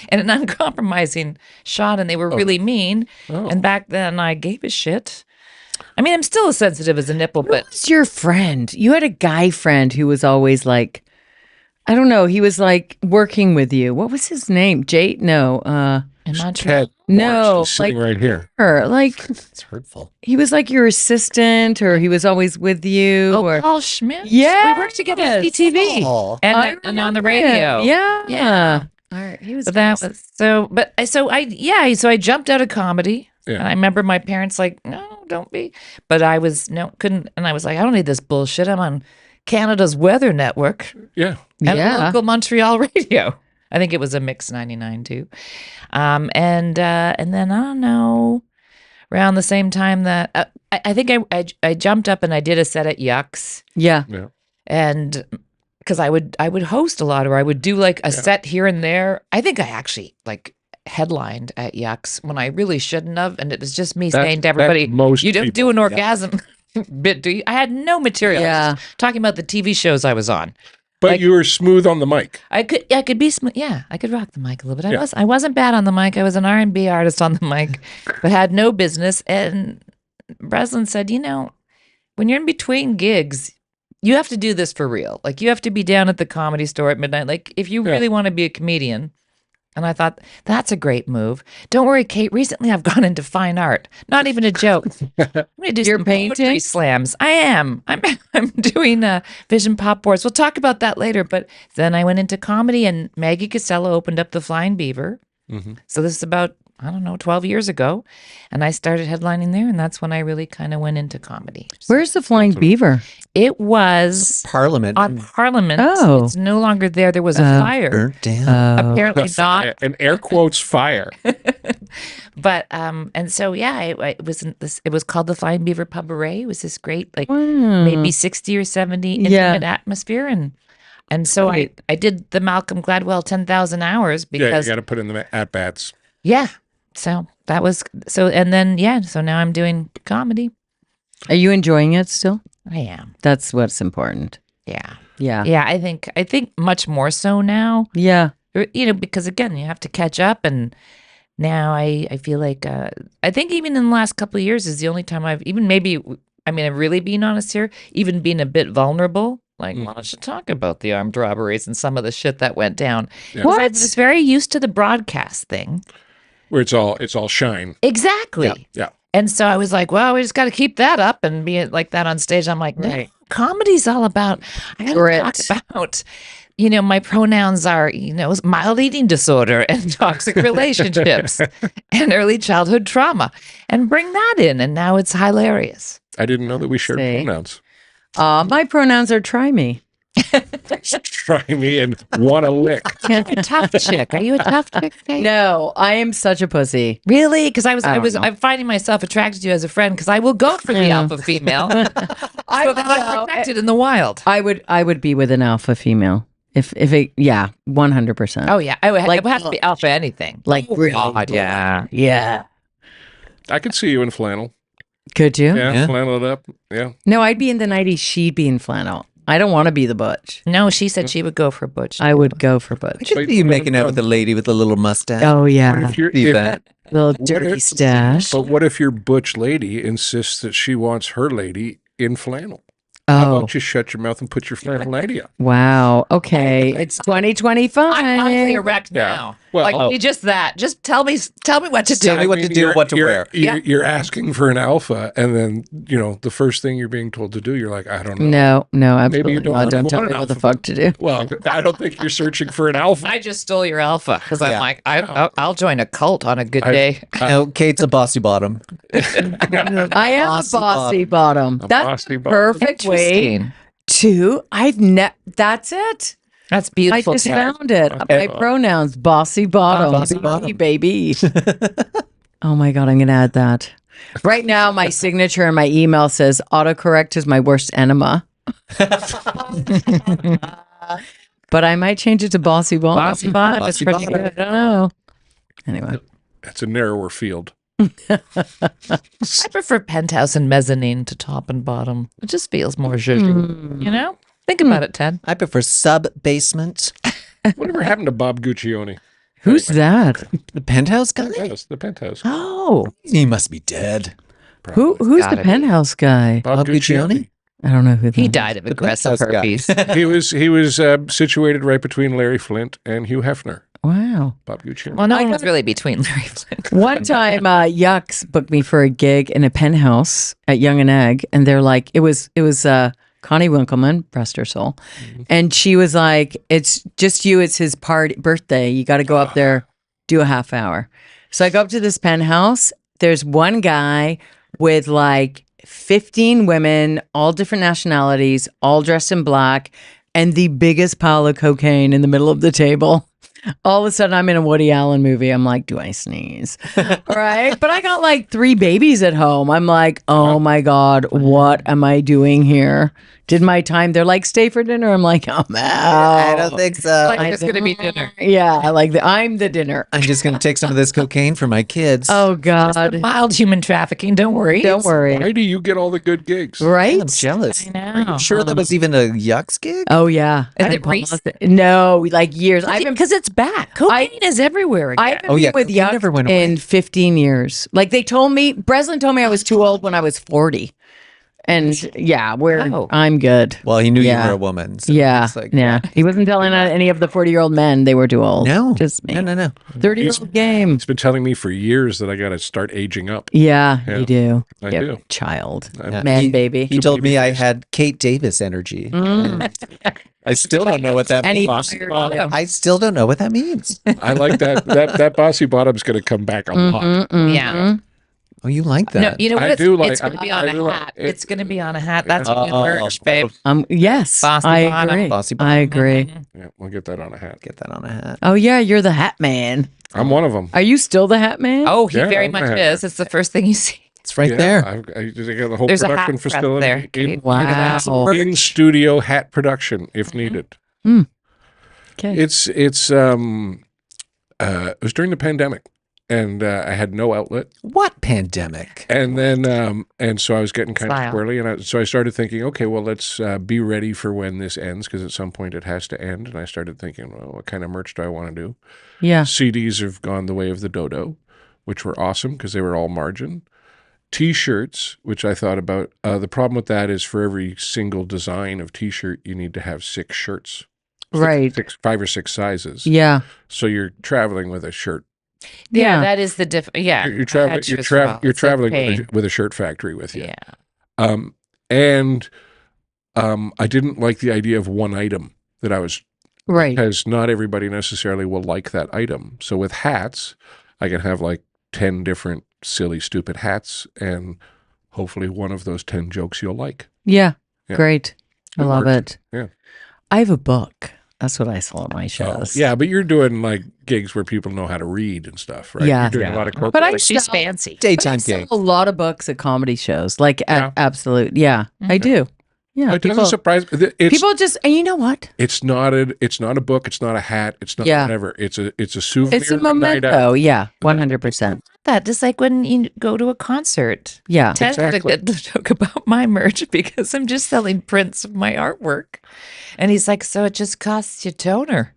and an uncompromising shot. And they were really mean. Oh. And back then, I gave a shit. I mean, I'm still as sensitive as a nipple, but Who's your friend? You had a guy friend who was always like, I don't know. He was like working with you. What was his name? Jay? No. in Montreal. Ted No, Marsh is sitting right here. Like It's hurtful. he was like your assistant, or he was always with you. Oh, or Paul Schmidt? Yes. We worked together at CTV Oh. and on the radio. Yeah. Yeah. All right. He was But that was so I jumped out of comedy. Yeah. And I remember my parents like, no, don't be. But I was couldn't, and I was like, I don't need this bullshit. I'm on Canada's Weather Network Yeah. and Yeah. local Montreal radio. I think it was a Mix 99 too. And then I don't know, around the same time that I think I jumped up and I did a set at Yucks. Yeah. Yeah. And because I would host a lot, or I would do like a set here and there. I think I actually like headlined at Yucks when I really shouldn't have, and it was just me saying to everybody, most "You don't people- do an orgasm bit, do you?" I had no material. I was Yeah. just talking about the TV shows I was on. But like- you were smooth on the mic. I could be smooth. Yeah, I could rock the mic a little bit. Yeah. I wasn't bad on the mic. I was an R&B artist on the mic, but had no business. And Breslin said, when you're in between gigs, you have to do this for real. Like you have to be down at the Comedy Store at midnight. Like if you really want to be a comedian. And I thought, that's a great move. Don't worry, Kate. Recently, I've gone into fine art. Not even a joke. I'm going to do You're some painting? poetry slams. I am. I'm doing Vision Pop Boards. We'll talk about that later. But then I went into comedy, and Maggie Costello opened up the Flying Beaver. Mm-hmm. So this is about, 12 years ago. And I started headlining there, and that's when I really kind of went into comedy. Where's the Flying Beaver? It was Parliament on Parliament. Oh. It's no longer there. There was a fire. burnt down. Apparently not. An air quotes fire. But and so it was called the Flying Beaver Pub-A-Ray. It was this great Wow. maybe 60 or 70 intimate Yeah. atmosphere, and so I did the Malcolm Gladwell 10,000 hours Yeah, you because got to put in the at bats. so that was and then so now I'm doing comedy. Are you enjoying it still? I am. That's what's important. Yeah. Yeah. I think much more so now. Yeah. Because again, you have to catch up, and now I feel like I think even in the last couple of years is the only time I've even I've really being honest here, even being a bit vulnerable Like, why don't you talk about the armed robberies and some of the shit that went down? Yeah. 'Cause I was very used to the broadcast thing. Where it's all shine. Exactly. Yeah. And so I was like, well, we just got to keep that up and be like that on stage. I'm like, no, Right. comedy's all about, I got to Grit. talk about, my pronouns are, mild eating disorder and toxic relationships and early childhood trauma and bring that in. And now it's hilarious. I didn't know that we shared See? pronouns. My pronouns are try me. Try me and want a lick. You're a tough chick. Are you a tough chick? Kate? No, I am such a pussy. Really? Because I don't know. I'm finding myself attracted to you as a friend because I will go for the Yeah. alpha female. I So that I'm know. protected in the wild. I would be with an alpha female if it 100%. Oh yeah, it would Like- have to be alpha anything. Like Oh, really? God, yeah. Yeah. I could see you in flannel. Could you? Yeah, Yeah. flannel it up. Yeah. No, I'd be in the 90s. She'd be in flannel. I don't want to be the butch. No, she said she would go for butch. I would go for I butch. could see you making out with a lady with a little mustache. Oh But yeah, if you're, See if- that? little what dirty if- stash. But what if your butch lady insists that she wants her lady in flannel? How Oh about you shut your mouth and put your flannel lady on? wow. Okay, it's 2025. I'm honestly erect Yeah. now. Well, like just that. Just tell me what to do. Tell me what to do, what to wear. You're asking for an alpha, and then the first thing you're being told to do, you're like, I don't know. No, Maybe you absolutely don't not. Don't tell want me an what the alpha. fuck to do. Well, I don't think you're searching for an alpha. I just stole your alpha because I'm Yeah. like, I'll join a cult on a good day. No, Kate's a bossy bottom. I am a bossy bottom. A That's bossy bottom. perfect way Interesting. to. That's it. That's I beautiful. just Tara. found it. My pronouns: bossy bottom, Bossy bottom. baby. Oh my god, I'm gonna add that. Right now, my signature and my email says autocorrect is my worst enema. But I might change it to bossy bottom. Bossy bottom is Bossy pretty bottom. good. I don't know. Anyway, It's a narrower field. I prefer penthouse and mezzanine to top and bottom. It just feels more zhuzhy. You know? Think about it, Ted. I prefer sub basement. Whatever happened to Bob Guccione? who's that? The penthouse guy? Yes, the penthouse. Oh, He must be dead. who's Gotta the be. penthouse guy? Bob Guccione? I don't know who that He is. died of The aggressive penthouse guy. herpes. He was situated right between Larry Flint and Hugh Hefner. Wow. Bob Guccione. Well, no one was really between Larry Flint. One time, Yucks booked me for a gig in a penthouse at Young and Egg, and they're like, it was Connie Winkleman, rest her soul, and she was like, "It's just you. It's his birthday. You got to go up there, do a half hour." So I go up to this penthouse. There's one guy with like 15 women, all different nationalities, all dressed in black, and the biggest pile of cocaine in the middle of the table. All of a sudden, I'm in a Woody Allen movie. I'm like, do I sneeze? Right? But I got like 3 babies at home. I'm like, oh my God, what am I doing here? Did my time? They're like, stay for dinner. I'm like, I'm out. I don't think so. Like it's going to be dinner. Yeah, I'm the dinner. I'm just going to take some of this cocaine for my kids. Oh God. Mild human trafficking. Don't worry. Don't worry. Why do you get all the good gigs? Right? I'm jealous. I know. Are you sure that was even a Yucks gig? Oh yeah. Is I it recent? paused it. No, like years. I've been Because it's back. Cocaine is everywhere again. I've been Oh, yeah, with cocaine Yuck never went away. in 15 years. Like they told me, Breslin told me I was too old when I was 40. And yeah, Oh. I'm good. Well, he knew Yeah. you were a woman. So Yeah. it's like, Yeah. He wasn't telling any of the 40-year-old men they were too old. No. Just me. No. 30-year-old game. He's been telling me for years that I got to start aging up. Yeah, Yeah. you do. I Yep. do. Child. I'm- Man, He- baby. He told me I had Kate Davis energy. I still don't know what that And he means. fired you. I still don't know what that means. I like that. That bossy bottom's going to come back a lot. Mm-mm. Yeah. Oh, you like No, that? you know what? I It's, do like- it's going to be I on a do like- hat. It's going to be on a hat. That's good Oh, merch, babe. Yes, Bossy I bottom. agree. Bossy bottom. I agree. Yeah, we'll get that on a hat. Get that on a hat. Oh yeah, you're the Hat Man. I'm one of them. Are you still the Hat Man? Oh, he Yeah, very I'm much a hat. is. It's the first thing you see. It's right there. I got the whole There's a production hat press facility there. in, Wow. in studio hat production if needed. Okay. It was during the pandemic, and I had no outlet, What pandemic? and then and so I was getting kind Smile. of squirrely, and so I started thinking, okay, well, let's be ready for when this ends, because at some point it has to end. And I started thinking, well, what kind of merch do I want to do? Yeah. CDs have gone the way of the dodo, which were awesome because they were all margin. T-shirts, which I thought about. The problem with that is for every single design of T-shirt, you need to have 6 shirts. Right. 5 or 6 sizes. Yeah. So you're traveling with a shirt. Yeah, that is the difference. Yeah, You're traveling. You're traveling with a shirt factory with you. Yeah. And I didn't like the idea of one item that I was. Right. Because not everybody necessarily will like that item. So with hats, I can have like 10 different silly, stupid hats, and hopefully one of those 10 jokes you'll like. Yeah. Yeah. Great. I love works. it. Yeah. I have a book. That's what I sell at my shows. Yeah, but you're doing like gigs where people know how to read and stuff, right? Yeah. You're doing a lot of corporate. But I She's sell- fancy. Daytime sell gig. a lot of books at comedy shows, like Yeah. absolute. Yeah, I do. Yeah, It doesn't surprise me. people just, and you know what? It's not a book. It's not a hat. It's not Yeah. whatever. It's a souvenir. It's a night out. memento. Yeah, 100%. That just like when you go to a concert. Yeah, Ted had a Exactly. good joke about my merch because I'm just selling prints of my artwork. And he's like, so it just costs you toner.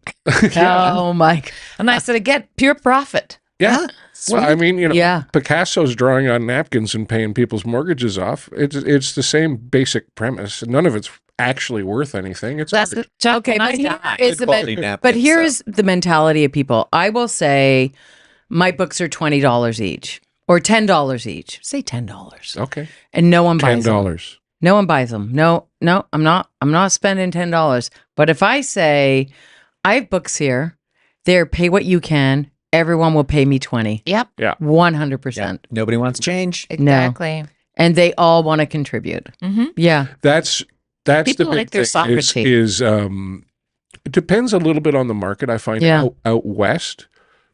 Oh my God. And I said, again, pure profit. Yeah. Well, I mean, Yeah. Picasso's drawing on napkins and paying people's mortgages off. It's the same basic premise. None of it's actually worth anything. It's That's art. the Chuck, Okay, when I but here die. is the Quality men- napkins, but so. here's the mentality of people. I will say, my books are $20 each or $10 each. Say $10, Okay. and no one buys them. $10. No one buys them. No, I'm not spending $10. But if I say, I have books here, they're pay what you can. Everyone will pay me 20. Yep, 100%. Nobody wants change. exactly. And they all want to contribute. Mm-hmm. Yeah. That's People the big like their thing soccer is, team. it depends a little bit on the market. I find Yeah. out west,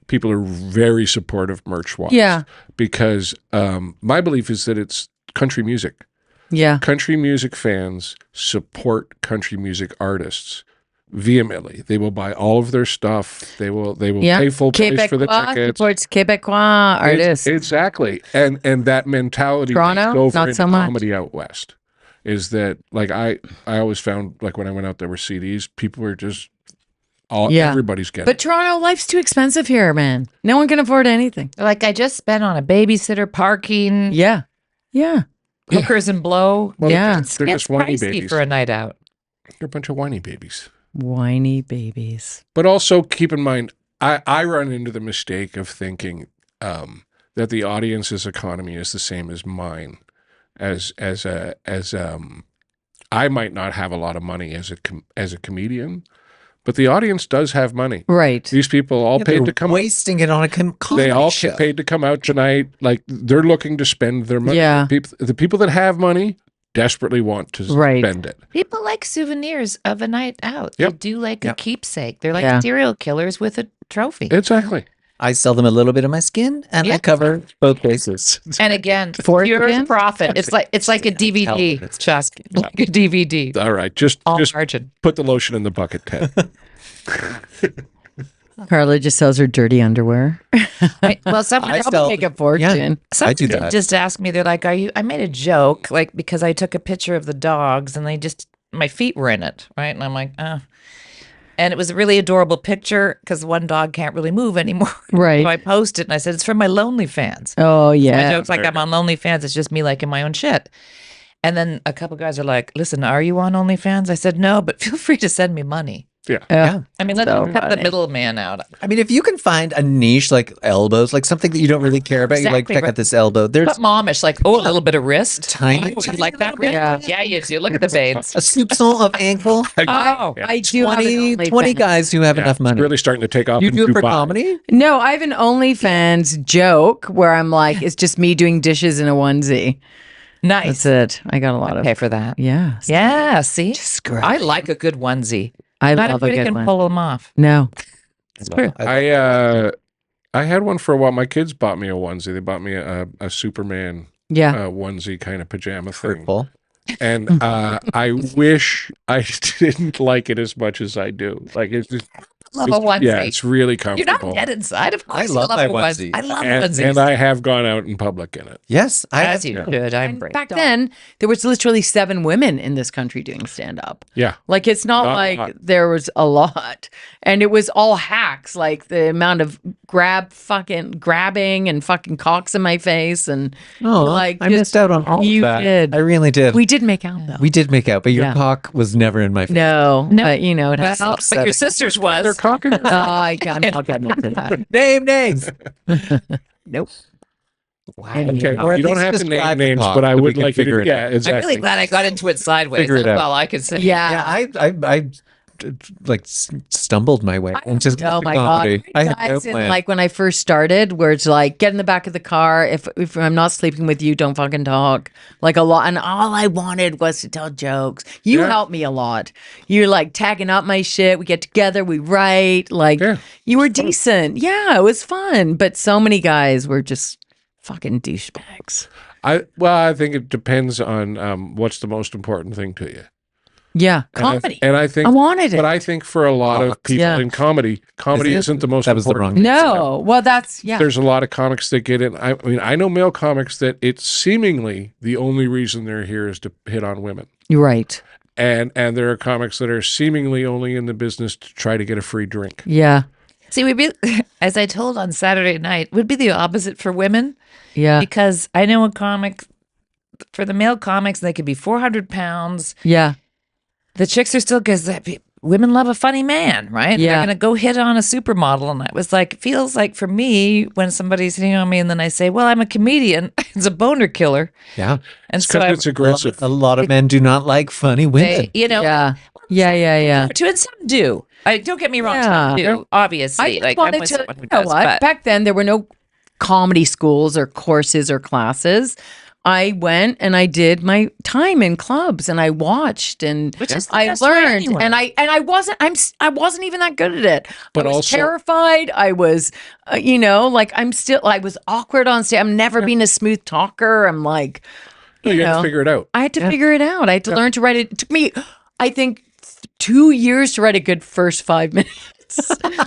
people are very supportive merch wise. Yeah. Because my belief is that it's country music. Yeah. Country music fans support country music artists vehemently. They will buy all of their stuff. They will Yeah. pay full price for the Quebecois tickets. supports Quebecois artists. Exactly. And that mentality Toronto? takes over Not in so much. comedy out west. Is that like I always found like when I went out there with CDs, people were just Yeah. everybody's getting But Toronto, life's too expensive here, man. No one can afford anything. Like I just spent on a babysitter, parking, Yeah. Yeah. hookers and blow. Well, Yeah. they're It's just whiny pricey babies. for a night out. They're a bunch of whiny babies. Whiny babies. But also keep in mind, I run into the mistake of thinking that the audience's economy is the same as mine. As I might not have a lot of money as a comedian, but the audience does have money. Right. These people all paid to come. wasting it on a comedy They all show. paid to come out tonight. Like they're looking to spend their money. Yeah. The people that have money desperately want to Right. spend it. People like souvenirs of a night out. Yep. They do like a Yep. keepsake. They're like Yeah. serial killers with a trophy. Exactly. I sell them a little bit of my skin, and I Yeah. cover both bases. And again, Fourth pure again? profit. It's like a DVD, It's- Chuck. Like a DVD. All right. Just All just margin. put the lotion in the bucket, Ted. Carla just sells her dirty underwear. Well, some I people sell- Make a fortune. Some I do people that. just ask me, they're like, "Are you?" I made a joke, like because I took a picture of the dogs and my feet were in it, right? And I'm like, and it was a really adorable picture because one dog can't really move anymore. Right. So I posted and I said, "It's from my lonely fans." Oh, My yeah. joke's like I'm on OnlyFans. It's just me liking my own shit. And then a couple guys are like, "Listen, are you on OnlyFans?" I said, "No, but feel free to send me money." Yeah. I mean, let's So cut the funny. middleman out. I mean, if you can find a niche like elbows, like something that you don't really care about, you like Exactly, check right. out this elbow. There's But momish, like, oh, a little bit of wrist. Tiny, Oh, you tiny like that little wrist? bit. Yeah, you do. Look at the veins. a soupçon of ankle. Oh, I do have an 20, 20 OnlyFans. guys who have enough It's money. really starting to take off. You in do it for Dubai. comedy? No, I have an OnlyFans joke where I'm like, it's just me doing dishes in a onesie. nice. That's it. I got a lot of. Pay for that. Yeah. Yeah, see? Screw. I like a good onesie. I Not love a everybody good can one. pull them off. No. It's true. I had one for a while. My kids bought me a onesie. They bought me a Superman Yeah. onesie kind of pajama thing. Hurtful. And I wish I didn't like it as much as I do. Like it's just love a onesie. Yeah, it's really You're comfortable. not dead inside, of course. I you love my a onesie. I love and, onesies. and I have gone out in public in it. Yes, As you should. I'm And brave. back then, there was literally 7 women in this country doing stand up. Yeah. Like it's not Not a like lot. there was a lot, and it was all hacks. Like the amount of grabbing and fucking cocks in my face, and Oh, like I just- missed out on all you of that. did. I really did. we did make out though. We did make out, but your Yeah. cock was never in my face. No, No. but you know it has. Well, but your sister's was. They're cocking. I can't. I'll get into that. Name names. Nope. Wow. Okay, Or at you don't least have to name describe the names, cock but I so we would can like you figure to. it out. Yeah, I'm exactly. really glad I got into it sideways. Figure it That's out. all I can say. Yeah. Yeah, I like stumbled my way and just Oh my comedy. god! I had no Guys, plan. like when I first started, where it's like, get in the back of the car. If I'm not sleeping with you, don't fucking talk. Like a lot, and all I wanted was to tell jokes. You Yeah. helped me a lot. You're like tagging up my shit. We get together, we write. Like Yeah, you were decent. Yeah, it was fun. But so many guys were just fucking douchebags. I think it depends on what's the most important thing to you. Yeah, And I- comedy. And I think I wanted it. But I think for a lot of people Yeah. in comedy isn't the most That was the important. wrong. No, well, that's yeah. There's a lot of comics that get in. I mean, I know male comics that it's seemingly the only reason they're here is to hit on women. You're right. And there are comics that are seemingly only in the business to try to get a free drink. Yeah, See, we'd be, as I told on Saturday night, would be the opposite for women yeah, because I know a comic, for the male comics, they could be 400 pounds. yeah. The chicks are still, because women love a funny man, right? Yeah. They're going to go hit on a supermodel. And it was like, feels like for me, when somebody's hitting on me and then I say, well, I'm a comedian, it's a boner killer. Yeah, And so Because I, it's aggressive. a lot of men do not like funny women. you know, Yeah. Yeah. and some do. Don't get me wrong, Yeah. some do, obviously. I just Like, I'm wanted with to, someone who you know does, what? but Back then, there were no comedy schools or courses or classes. I went and I did my time in clubs and I watched and Which is the I best way learned anyway. and I wasn't even that good at it. But I was also- terrified. I was, like I was awkward on stage. I've never been a smooth talker. I'm like, You got know. to figure it out. I had to figure it out. I had to learn to write it. It took me, I think, 2 years to write a good first 5 minutes.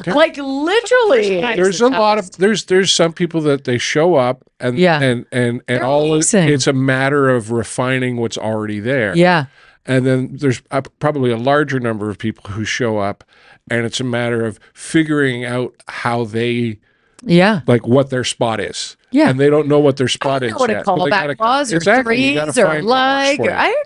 Like literally. There's a lot of there's some people that they show up and Yeah. and They're all amazing. it's a matter of refining what's already there. Yeah. And then there's probably a larger number of people who show up, and it's a matter of figuring out how they Yeah. like what their spot is. Yeah. And they don't know what their spot I is don't know what yet. a So they callback gotta- was or Exactly, you gotta threes or find what works like for or you. I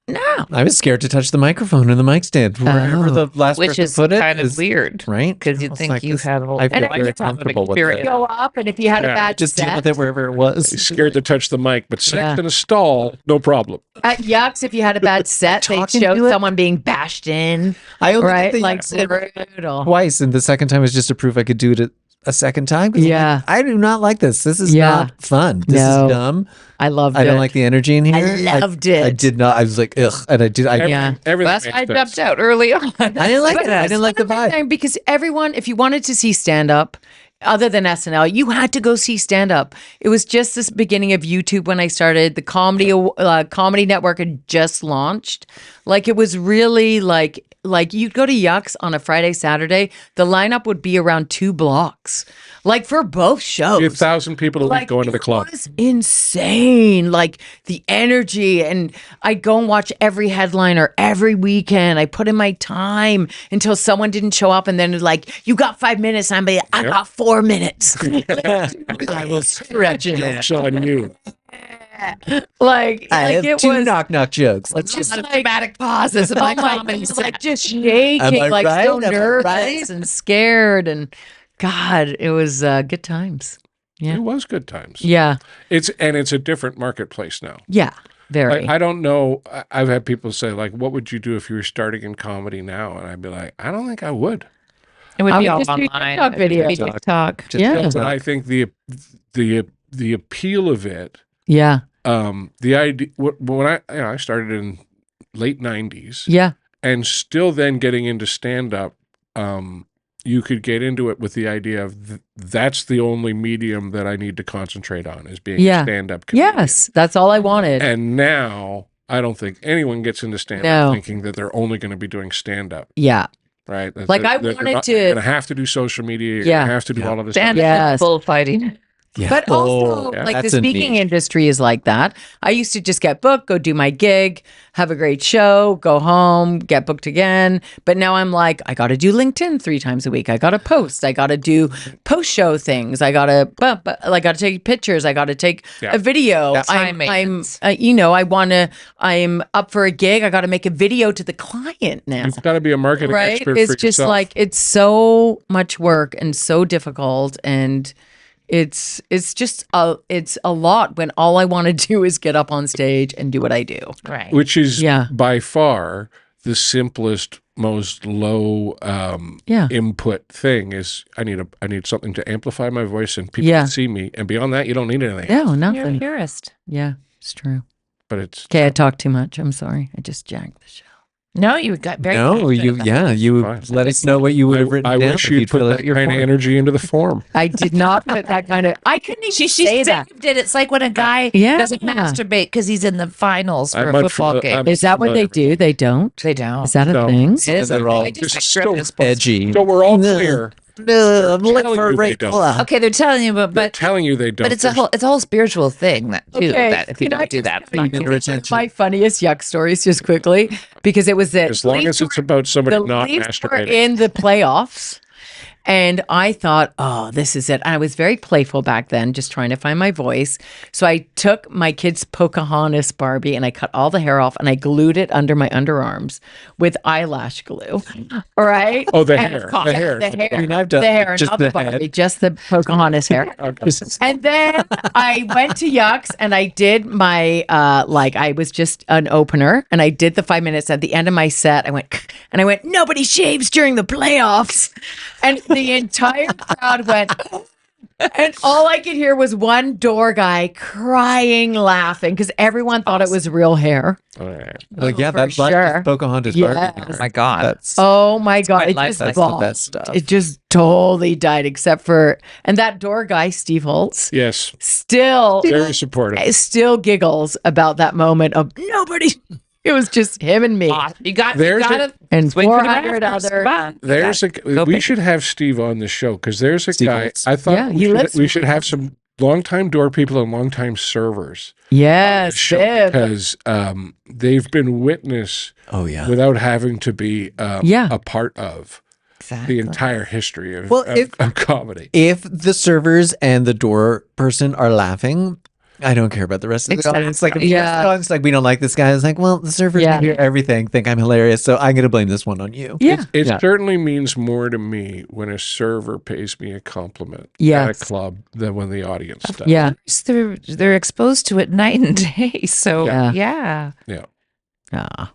no. I was scared to touch the microphone and the mic stand wherever the last which person is put it. kind of is- weird, right? because I you'd was think like, you this- had a whole. I feel And very you comfortable with it. Go up and if you had a Yeah. bad Just deal set with it wherever it was. Scared to touch the mic, but sex Yeah. in a stall, no problem. at Yucks, if you had a bad set, they Talking show to it? someone being bashed in. I only Right? did the Like Yucks brutal. twice, and the second time was just to prove I could do it a second time. 'Cause I'm Yeah. like, I do not like this. This is Yeah. not fun. This No. is dumb. I loved I it. don't like the energy in here. I loved it. I did not. I was like, ugh, and I did. I, Yeah. Everything That's why I makes jumped sense. out early on. I didn't like it. I didn't like the vibe. Thing, because everyone, if you wanted to see stand up, other than SNL, you had to go see stand up. It was just this beginning of YouTube when I started. The comedy network had just launched. Like it was really like you'd go to Yucks on a Friday, Saturday. The lineup would be around 2 blocks, like for both shows. 1,000 people a week going to the club. It was insane. Like the energy. And I'd go and watch every headliner every weekend. I put in my time until someone didn't show up. And then it's like, you got 5 minutes. And I'm like, I got 4 minutes. I will stretch it. Joke's on you. Like I have it 2 was knock jokes. Let's Just just. a lot of dramatic pauses in oh my my comedy God, like set. just shaking, Am I like right? so Am I nervous right? and scared. And God, it was good times. Yeah. It was good times. Yeah. It's a different marketplace now. Yeah. Very. Like, I don't know. I've had people say, like, what would you do if you were starting in comedy now? And I'd be like, I don't think I would. It would I be would all just do online. TikTok It would be videos. TikTok. Just Yeah. But I think the appeal of it, yeah. the idea, when I started in late 90s Yeah. and still then getting into stand-up, you could get into it with the idea of that's the only medium that I need to concentrate on is being Yeah. a stand-up comedian. Yes. That's all I wanted. And now I don't think anyone gets into stand-up No. thinking that they're only going to be doing stand-up. Yeah. right? That- Like, I that you're wanted not- to- You're going to have to do social media. You're Yeah. going to have to do all of this Stand stuff. Yes. bullfighting. Yeah. But also, yeah. like the That's a speaking niche. industry is like that. I used to just get booked, go do my gig, have a great show, go home, get booked again. But now I'm like, I got to do LinkedIn 3 times a week. I got to post. I got to do post show things. I got to, I got to take pictures. I got to take Yeah. a video. Yeah. Time I'm, maintenance. I'm up for a gig. I got to make a video to the client now. You've got to be a marketing Right? expert It's for just yourself. like it's so much work and so difficult, and it's just it's a lot when all I want to do is get up on stage and do what I do. Right. which is Yeah. by far the simplest, most low Yeah. input thing is I need something to amplify my voice and people Yeah. can see me. And beyond that, you don't need anything. No, You're a nothing. purist. Yeah, it's true. But it's Okay, I talked too much. I'm sorry. I just jacked the show. No, you got very No, passionate you about yeah, you Fine. let us know what you would have written I down wish if you'd you'd put fill that out your kind of form. energy into the form. I did not put that kind of. I couldn't even She say that. saved it. It's like when a guy Yeah. doesn't masturbate because he's in the finals for I'm a much football fam- game. I'm- Is that what they do? They don't. They don't. Is that a No. thing? It is. they're all I just just like so edgy. So we're all No. clear. No, I'm looking telling for a you they rape don't. club. Okay, they're telling you, They're but telling you they don't. but it's a whole spiritual thing that too. That if you can I don't do just that, tell you Get their attention. my funniest yuck stories just quickly because it was that As long as it's about somebody the not Leafs were masturbating. in the playoffs, and I thought, oh, this is it. I was very playful back then, just trying to find my voice. So I took my kid's Pocahontas Barbie and I cut all the hair off and I glued it under my underarms with eyelash glue. All right. Oh, the And hair. caught The hair. The hair. I mean, I've done the hair, just not the the Barbie, head. just the Pocahontas hair. And then I went to Yucks and I did my I was just an opener and I did the 5 minutes. At the end of my set, I went, nobody shaves during the playoffs. And the entire crowd went, and all I could hear was one door guy crying, laughing because everyone thought it was real hair. All right. Like, yeah, for that's like sure. Pocahontas Yes. Barbie. oh my god, That's Oh my God. quite It like just that. that's the bombed. best stuff. It just totally died, except for, and that door guy, Steve Holtz, Yes. still Very supportive. still giggles about that moment of nobody. It was just him and me you got There's you got a- to and swing for the 400 rafters. other. Come on. There's a Go we big. should have Steve on the show because there's a Steve guy. Holtz. I thought Yeah, he lives we with should me. have some longtime door people and longtime servers Yes, show Viv. because they've been witness Oh yeah. without having to be Yeah. a part of Exactly. the entire history of, Well, of comedy. If the servers and the door person are laughing, I don't care about the rest of the audience. Like, if the Yeah. rest of the audience, like, we don't like this guy. It's like, well, the servers Yeah. can hear everything, think I'm hilarious, so I'm going to blame this one on you. Yeah. It Yeah. certainly means more to me when a server pays me a compliment at Yes. a club than when the audience does. Yeah. They're exposed to it night and day. So Yeah. yeah. Ah.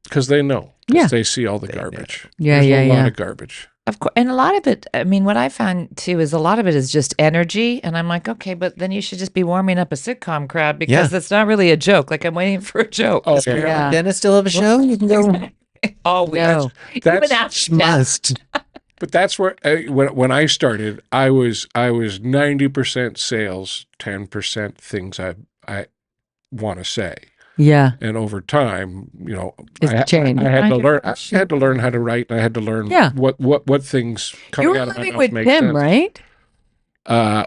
Because they know. 'Cause Yeah. They see all the garbage. Yeah, There's yeah, a lot yeah. of garbage. Of course, and a lot of it. I mean, what I found too is a lot of it is just energy, and I'm like, okay, but then you should just be warming up a sitcom crowd because it's not really a joke. Like I'm waiting for a joke. Oh, Does yeah. Carol Yeah. and Dennis still have a show? You can go. Always. No. Even That's- after death. Must. But that's where when I started, I was 90% sales, 10% things I want to say, Yeah. and over time, It's changed. I had I to get learn. that. I had to learn how to write, and I had to learn Yeah. what things You coming were out of my living mouth with make Tim, sense. right?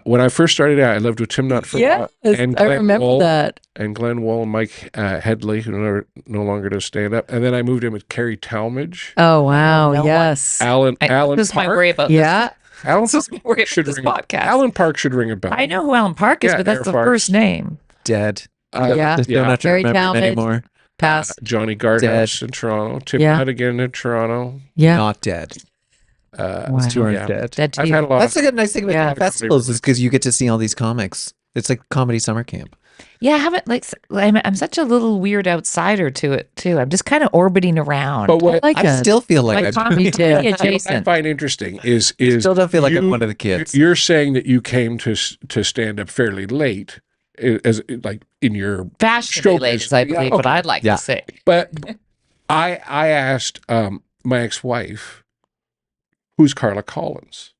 When I first started out, I lived with Tim Nutt for a Yes. while, and I Glenn remember Wool, that. and Glenn Wool and Mike Headley, who no longer does stand up, and then I moved in with Carrie Talmadge, Oh, wow. No one. yes. Alan This is my Park. worry about Yeah. Alan this. This is my worry should about this ring a- podcast. Alan Park should ring a bell. I know who Alan Park is, Yeah, but that's Air the Parks. first name. Dead. Yeah. Just Yeah. don't have to Very remember him talented. anymore. Pass. Johnny Guardhouse in Toronto, Tim Yeah. Madigan in Toronto. Yeah. Not dead. Uh, Wow. Two aren't Yeah. dead. Dead to I've you. had a lot. That's Of, a good nice thing about Yeah. festivals is because you get to see all these comics. It's like comedy summer camp. Yeah, I haven't I'm such a little weird outsider to it too. I'm just kind of orbiting around. but what I like I it. still feel like, like I comedy too. comedy what I adjacent. find interesting is still don't feel like I'm you- one of the kids. You're saying that you came to stand up fairly late, as like in your. Fashionably Showbiz. ladies, I believe, Yeah, what I'd like Yeah. to say. But I asked my ex-wife, who's Carla Collins,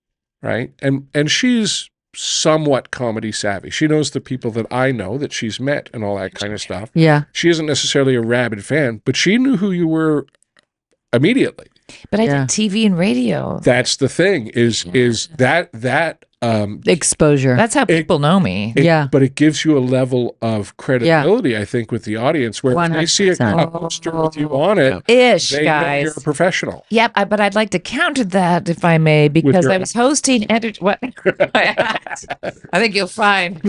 right? And she's somewhat comedy savvy. She knows the people that I know that she's met and all that kind of stuff. Yeah. She isn't necessarily a rabid fan, but she knew who you were immediately. But I Yeah. did TV and radio. That's the thing is that Exposure. That's how people know me. Yeah. but it gives you a level of credibility, I think, with the audience where if they see a 100%. poster with you on it, Ish, they know guys. you're a professional. Yep, but I'd like to counter that, if I may, because your I was hosting. What? I think you'll find.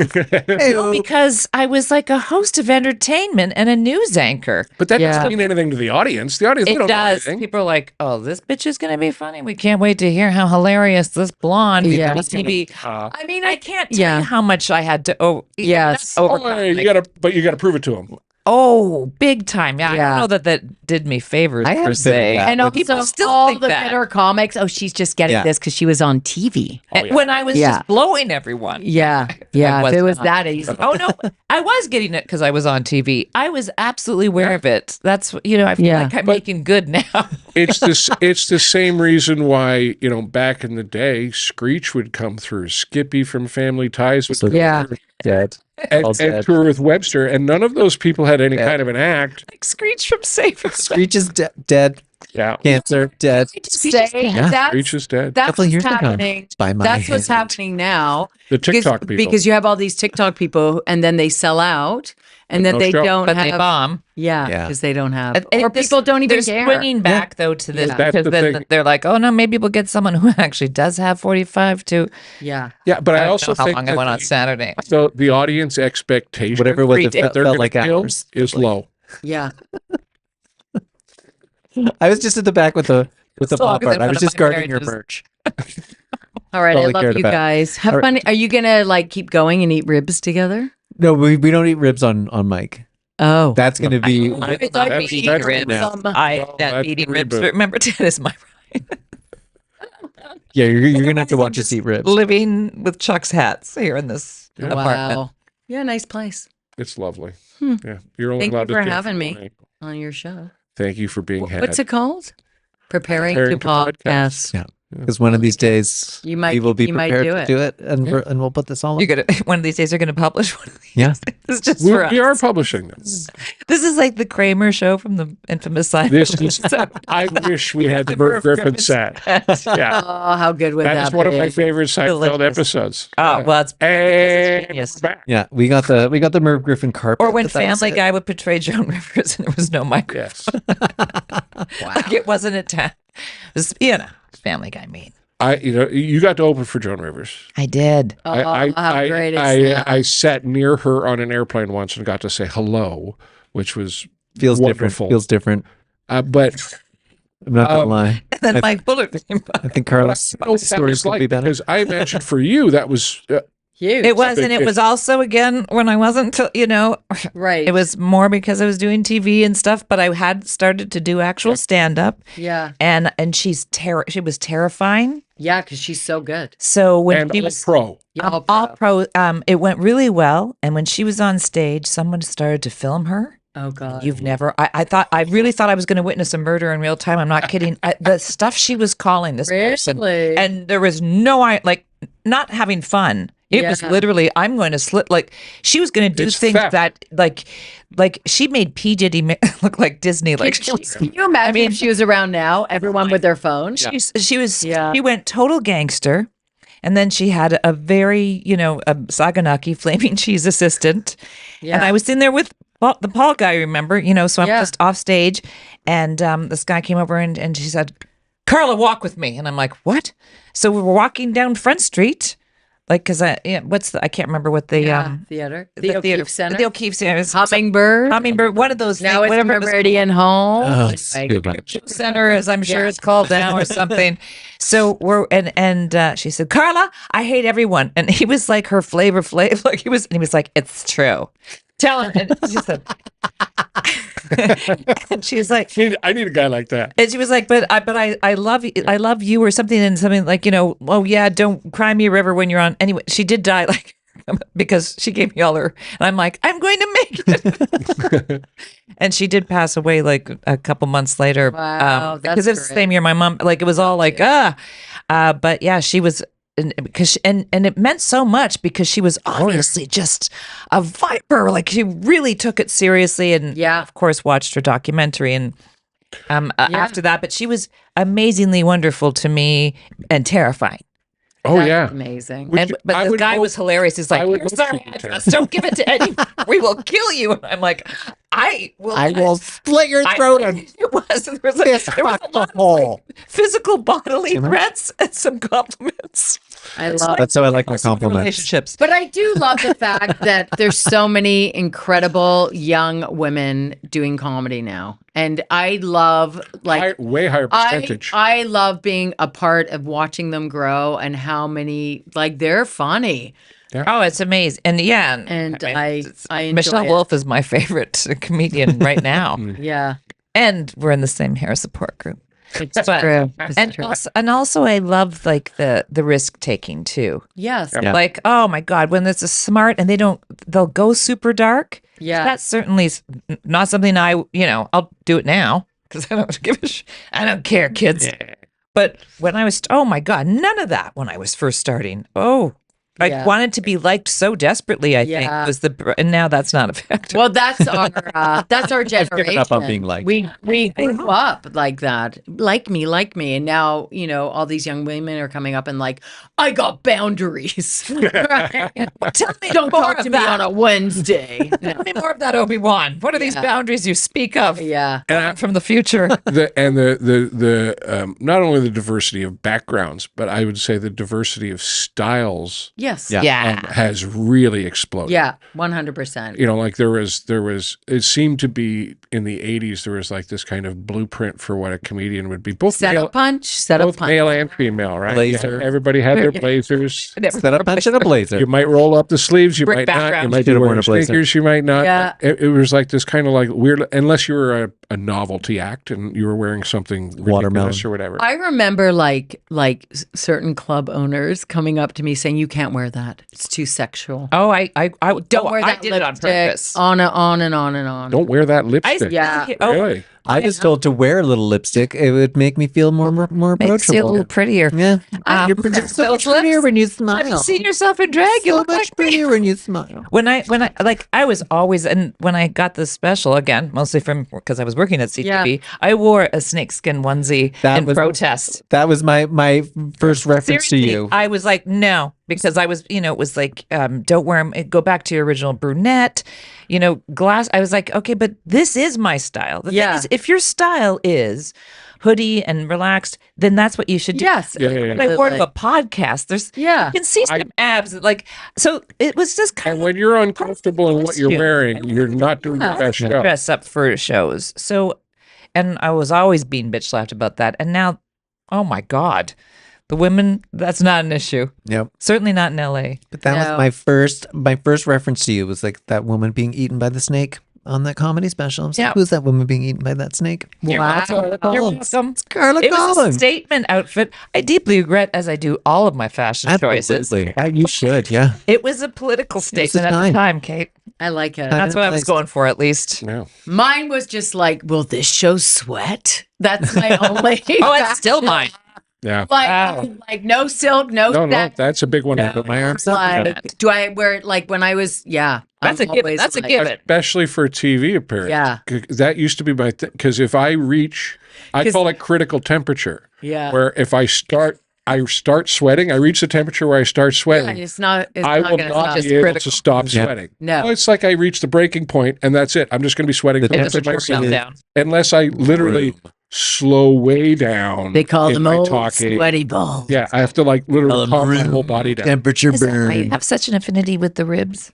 No, because I was like a host of entertainment and a news anchor. But that Yeah. doesn't mean anything to the audience. The audience, they It don't know does. anything. People are like, "Oh, this bitch is going to be funny. We can't wait to hear how hilarious this blonde Yeah. on TV." Uh, I mean, I can't tell Yeah. you how much I had to. Yes. overcome. you gotta prove it to them. Oh, big time. Yeah, I Yeah. don't know that did me favors I per have been se. that. And also people still all think the that. bitter comics. Oh, she's just getting Yeah. this because she was on TV. When I was Yeah. just blowing everyone. Yeah. Yeah. was If it was not. that easy. Oh no, I was getting it because I was on TV. I was absolutely aware of it. That's I feel Yeah. like I'm making good now. It's this. It's the same reason why back in the day, Screech would come through, Skippy from Family Ties would come Yeah. through, Dead. and, All and dead. tour with Webster, and none of those people had any kind of an act. Like Screech from Safer. Screech is dead. Yeah, Cancer, dead. Say, that's Screech is dead. that's Couple what's years ago. happening. By my That's what's hand. happening now. The TikTok people. Because you have all these TikTok people, and then they sell out, and then no they show. don't But have. they bomb. Yeah, Yeah. because they don't have, And or this- people don't even they're care. swinging back though to this Yeah. That's because the then thing. they're like, oh no, maybe we'll get someone who actually does have 45 too. Yeah, yeah, but I don't also know how think long I that went on Saturday. so the audience expectation, Whatever what that they're felt gonna like kill hours. is low. yeah. I was just at the back with the As long pop as art. in I front was of just my guarding your marriages. merch. All right, all I I love cared you about. guys. Have All right. fun. Are you gonna like keep going and eat ribs together? No, we don't eat ribs on mic. Oh, That's going to be. I It's love like eating that's ribs. now. I Well, that that's eating a ribs. reboot. But remember, that is my Yeah, you're going to have to watch us eat ribs. living with Chuck's hats here in this apartment. wow. Yeah, nice place It's lovely. Hmm. Yeah, you're only Thank you allowed to for stay having me. one night. on your show. Thank you for being had. What's it called? Preparing Preparing to to podcast. podcast. Yeah. Because one of these days You might- we will be you might prepared do to it. do it, and and we'll put this all. You're gonna one of these days. They're gonna publish one of these. Yeah. This is just We, for us. we are publishing this. This is like the Kramer show from the infamous side. This is. I wish we had the Bert Griffin set. Yeah, Oh, how good would that that is one of be? my favorite Seinfeld Delicious. episodes. Oh well, it's And genius. we're back. Yeah, we got the Merv Griffin carpet. or when but that was Family it. Guy would portray Joan Rivers and there was no microphone. Yes, Like it wasn't a time. It was, Family Guy mean. you got to open for Joan Rivers. I did. Oh, how great is that? I sat near her on an airplane once and got to say hello, which was feels wonderful. different. Feels different. But I'm not gonna lie. And then I- Mike Bullard came by. I think I Carla's don't know what that stories was could like be better. because I imagine for you that was Huge. It was, big and it deal. was also again when I wasn't, right. it was more because I was doing TV and stuff, but I had started to do actual stand up, Yeah. and she was terrifying. Yeah, because she's so good. So when and she all was pro. Yeah, all pro, it went really well. And when she was on stage, someone started to film her. Oh God. You've never. I really thought I was going to witness a murder in real time. I'm not kidding. The stuff she was calling this person, Really? and there was no not having fun. It was Yeah. literally, I'm going to slit. Like she was going to do It's things theft. that like she made P Diddy look like Disney. Like she was, Can you imagine if she was around now, everyone with their phone? she was Yeah. she went total gangster. And then she had a very, a Saganaki flaming cheese assistant. Yeah. And I was in there with the Paul guy, remember? So I'm Yeah. just off stage. And this guy came over and she said, Carla, walk with me. And I'm like, what? So we were walking down Front Street. Like, because I can't remember what the, theater. the The theater, O'Keefe Center. The O'Keefe Center. It was Hummingbird. Hummingbird, one of those Now things, it's whatever it was Meridian Home. Oh, it's Like, too much. Center, as I'm sure it's called now or something. So we're and she said, Carla, I hate everyone. And he was like her flavor, like he was like, it's true. Tell him. And she said, and she was like, I need a guy like that. and she was like, but I love you or something, and something like, oh yeah, don't cry me a river when you're on. Anyway, she did die like because she gave me all her, and I'm like, I'm going to make it. And she did pass away like a couple months later. Wow, because that's it was the great. same year my mom. Like it was all like but yeah, she was. And it meant so much because she was obviously just a viper. Like she really took it seriously, and Yeah. of course watched her documentary, and after that, but she was amazingly wonderful to me and terrifying. Oh yeah. Amazing. Which But I the would guy hope- was hilarious. He's like, I would "Here's hope our she would address. Don't give it to anyone. We will kill you." And I'm like, I will split your throat and It was. There was, piss there was a fuck the lot of hole. physical bodily Too much? threats and some compliments. I love That's how I like my Some compliments. relationships. But I do love the fact that there's so many incredible young women doing comedy now. And I love way higher percentage. I love being a part of watching them grow and how many they're funny. Oh, it's amazing. And yeah, And I I enjoy Michelle it. Wolf is my favorite comedian right now. Yeah. And we're in the same hair support group. It's But- true. It's And true. also I love like the risk taking too. Yes. Yeah. Like, oh my God, when it's a smart and they'll go super dark. Yeah. That's certainly not something I'll do it now because I don't give a I don't care, kids. But when I was, oh my God, none of that when I was first starting. Oh, I Yeah. wanted to be liked so desperately, I think, Yeah. and now that's not effective. Well, that's our generation. I've given up on being liked. We grew up like that, like me, and now all these young women are coming up and like, I got boundaries. Right? Tell me Don't more talk of to me that. on a Wednesday. Tell me more of that, Obi-Wan. What are these Yeah. boundaries you speak of Yeah, from the future? the not only the diversity of backgrounds, but I would say the diversity of styles yes, Yeah. has really exploded. yeah, 100%. Like there was it seemed to be in the 80s there was like this kind of blueprint for what a comedian would be, both Set male, up punch, both male and female, right? Blazer. Yeah, everybody had their blazers. Set up punch and a blazer. You might roll up the sleeves, you Brick might not. You background. might be Should've worn wearing a blazer. sneakers, you might not. Yeah. It was like this kind of like weird, unless you were a novelty act and you were wearing something ridiculous Watermelon. or whatever. I remember like certain club owners coming up to me saying, "You can't wear that. It's too sexual. Oh, I Don't wear that I did it on lipstick." purpose. On and on and on. Don't wear that lipstick. Yeah. Oh, Really? I was told to wear a little lipstick. It would make me feel more makes you a approachable. little prettier. Yeah. You're so so much prettier when you smile. Have you seen yourself in drag? You So look much like me. prettier when you smile. When I like I was always, and when I got the special again, mostly because I was working at CTV, I wore a snakeskin onesie in protest. That was my first reference Seriously, to you. I was like, no, because I was, it was like, don't wear them. Go back to your original brunette, glass. I was like, okay, but this is my style. The thing is, if your style is hoodie and relaxed, then that's what you should do. Yes. Yeah. But I wore to a podcast. You can see some abs. So it was just kind And when you're uncomfortable in what you're wearing, you're not doing your best show. dress up for shows. So, and I was always being bitch slapped about that. And now, oh my God, the women, that's not an issue. Yep. Certainly not in LA. But that was my first reference to you was like that woman being eaten by the snake on that comedy special. I was like, Yeah. who's that woman being eaten by that snake? You're welcome. You're welcome. Carla It was a Collins. statement outfit. I deeply regret, as I do all of my fashion choices. Absolutely. Yeah, you should, yeah. It was a political statement at the time. time, Kate. I like it. That's what I was Nice. going for, at least. No. Mine was just like, will this show sweat? That's my only. Oh, it's still mine. Yeah. Like no silk, no No, satin. that's a big one. Put my arms up. Like, do I wear it like when I was? Yeah, That's I'm a given. always That's a like- given. Especially for TV appearance. Yeah. That used to be my thing. Because if I reach, I call it critical temperature. Yeah. Where if I start sweating, I reach the temperature where I start sweating. It's not. It's I not will gonna not stop. be able critical. to stop Yeah. sweating. No. Well, it's like I reach the breaking point and that's it. I'm just going to be sweating The for the rest of my temperature life. Down. Unless I literally slow way down. They call in them my old talking. sweaty balls. Yeah, I have to like literally calm my whole body down. Temperature Is that why you burn. have such an affinity with the ribs?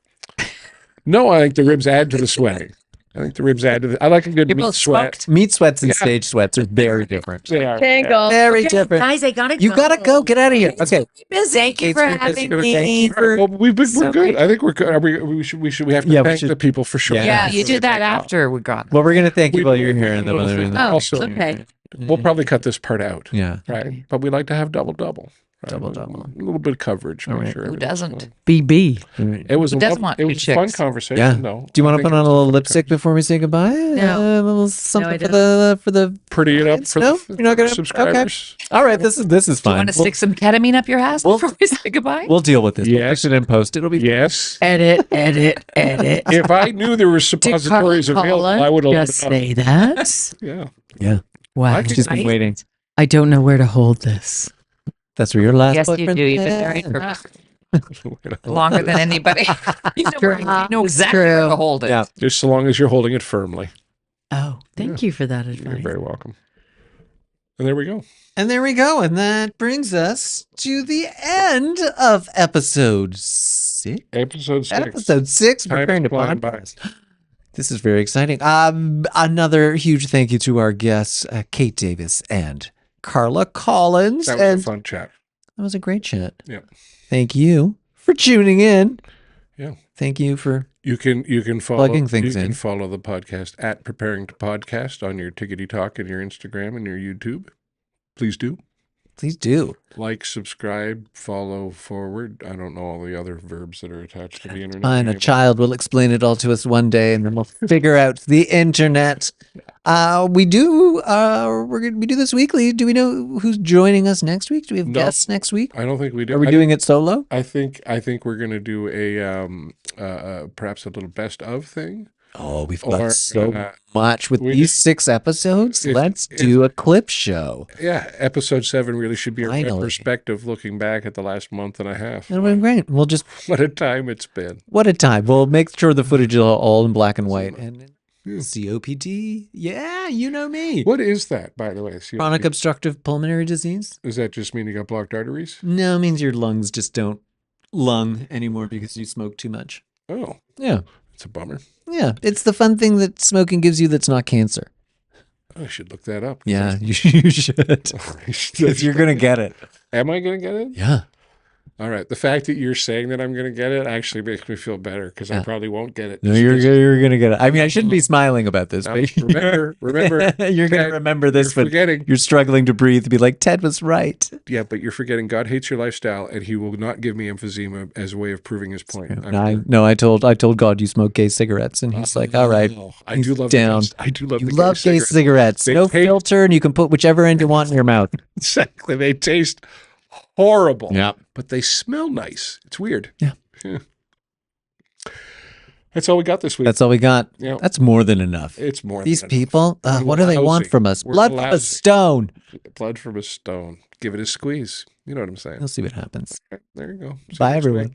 No, I think the ribs add to the sweating. I think the ribs add to the. I like a good You're meat both sweat. smoked? Meat sweats and Yeah. stage sweats are very different. They are. Tangle. Very different. Guys, I gotta. You gotta go. Get out of here. Okay. Thank you for having me. Well, we're good. I think we're good. We have to Yeah, we thank should- the people for sure. Yeah. Yeah. You do that after we got. Well, we're gonna thank you We- while you're here. And Oh, Oh, Also- okay. We'll probably cut this part out, yeah. right? But we like to have double. Right? Double. A little bit of coverage. Make right. sure Who everything's doesn't? fine. BB. It was Who a doesn't want it two was a fun chicks? conversation, Yeah. though. Do you want I to think put on it a was little fun. lipstick before we say goodbye? No. A little something I for the. Pretty it up for No? the You're not gonna- subscribers. All right. This is fine. Want to stick some ketamine up your ass we'll- before we say goodbye? We'll deal with this. We'll Yes. fix it in post. It'll be. Yes. Edit. If I knew there were suppositories available, I would have let just it know. say that. Yeah. Yeah. Wow. I could- She's been waiting. I don't know where to hold this. That's where your last Yes, you boyfriend do. You've been is. married for Longer than anybody. You know exactly where true. to hold it. Yeah. Just so long as you're holding it firmly. Oh, thank you for that You're advice. very welcome. And there we go. And there we go. And that brings us to the end of episode 6. Episode 6. Episode 6, Time preparing is to flying by. podcast. This is very exciting. Another huge thank you to our guests, Kate Davis and Carla Collins. That was And a fun chat. that was a great chat. Yeah. Thank you for tuning in. Yeah. Thank you for You can follow Plugging things you in. can follow the podcast at Preparing to Podcast on your Tickety Talk and your Instagram and your YouTube. Please do. please do. Like, subscribe, follow, forward. I don't know all the other verbs that are attached to the internet. Fine, a anymore. child will explain it all to us one day, and then we'll figure out the internet. We do this weekly. Do we know who's joining us next week? Do we have No. guests next week? I don't think we do. Are we I doing it solo? I think we're going to do a perhaps a little best of thing. Oh, we've Or, got so uh, much with we these just- 6 episodes. Let's do a clip show. Yeah, episode 7 really should be a Finally. retrospective looking back at the last month and a half. That'll be great. We'll just What a time it's been. what a time. We'll make sure the footage is all in black and white. And Yeah. COPD, yeah, you know me. What is that, by the way? Chronic obstructive pulmonary disease? Does that just mean you got blocked arteries? No, it means your lungs just don't lung anymore because you smoke too much. Oh, Yeah. it's a bummer. Yeah. It's the fun thing that smoking gives you that's not cancer. I should look that up. Yeah, you should. Because you're going to get it. Am I going to get it? Yeah. All right. The fact that you're saying that I'm going to get it actually makes me feel better because I Yeah. probably won't get it. No, Just you're 'cause- going to get it. I mean, I shouldn't be smiling about this, Now, but remember, you're going to remember this, you're but forgetting. you're struggling to breathe to be like, Ted was right. Yeah, but you're forgetting God hates your lifestyle, and He will not give me emphysema as a way of proving His point. I told God you smoke gay cigarettes, and he's like, all right. Oh, I he's do love down. I do love You the love gay cigarettes. They No taste- filter, and you can put whichever end you want in your mouth. Exactly. They taste horrible. Yeah. But they smell nice. It's weird. Yeah. That's all we got this week. That's all we got. Yeah. That's more than enough. It's more These than people, We're what do they want lousy. from us? We're Blood from a lousy. stone. enough. Blood from a stone. Give it a squeeze. You know what I'm saying. We'll see what happens. Okay, there you go. See you Bye, next week. everyone.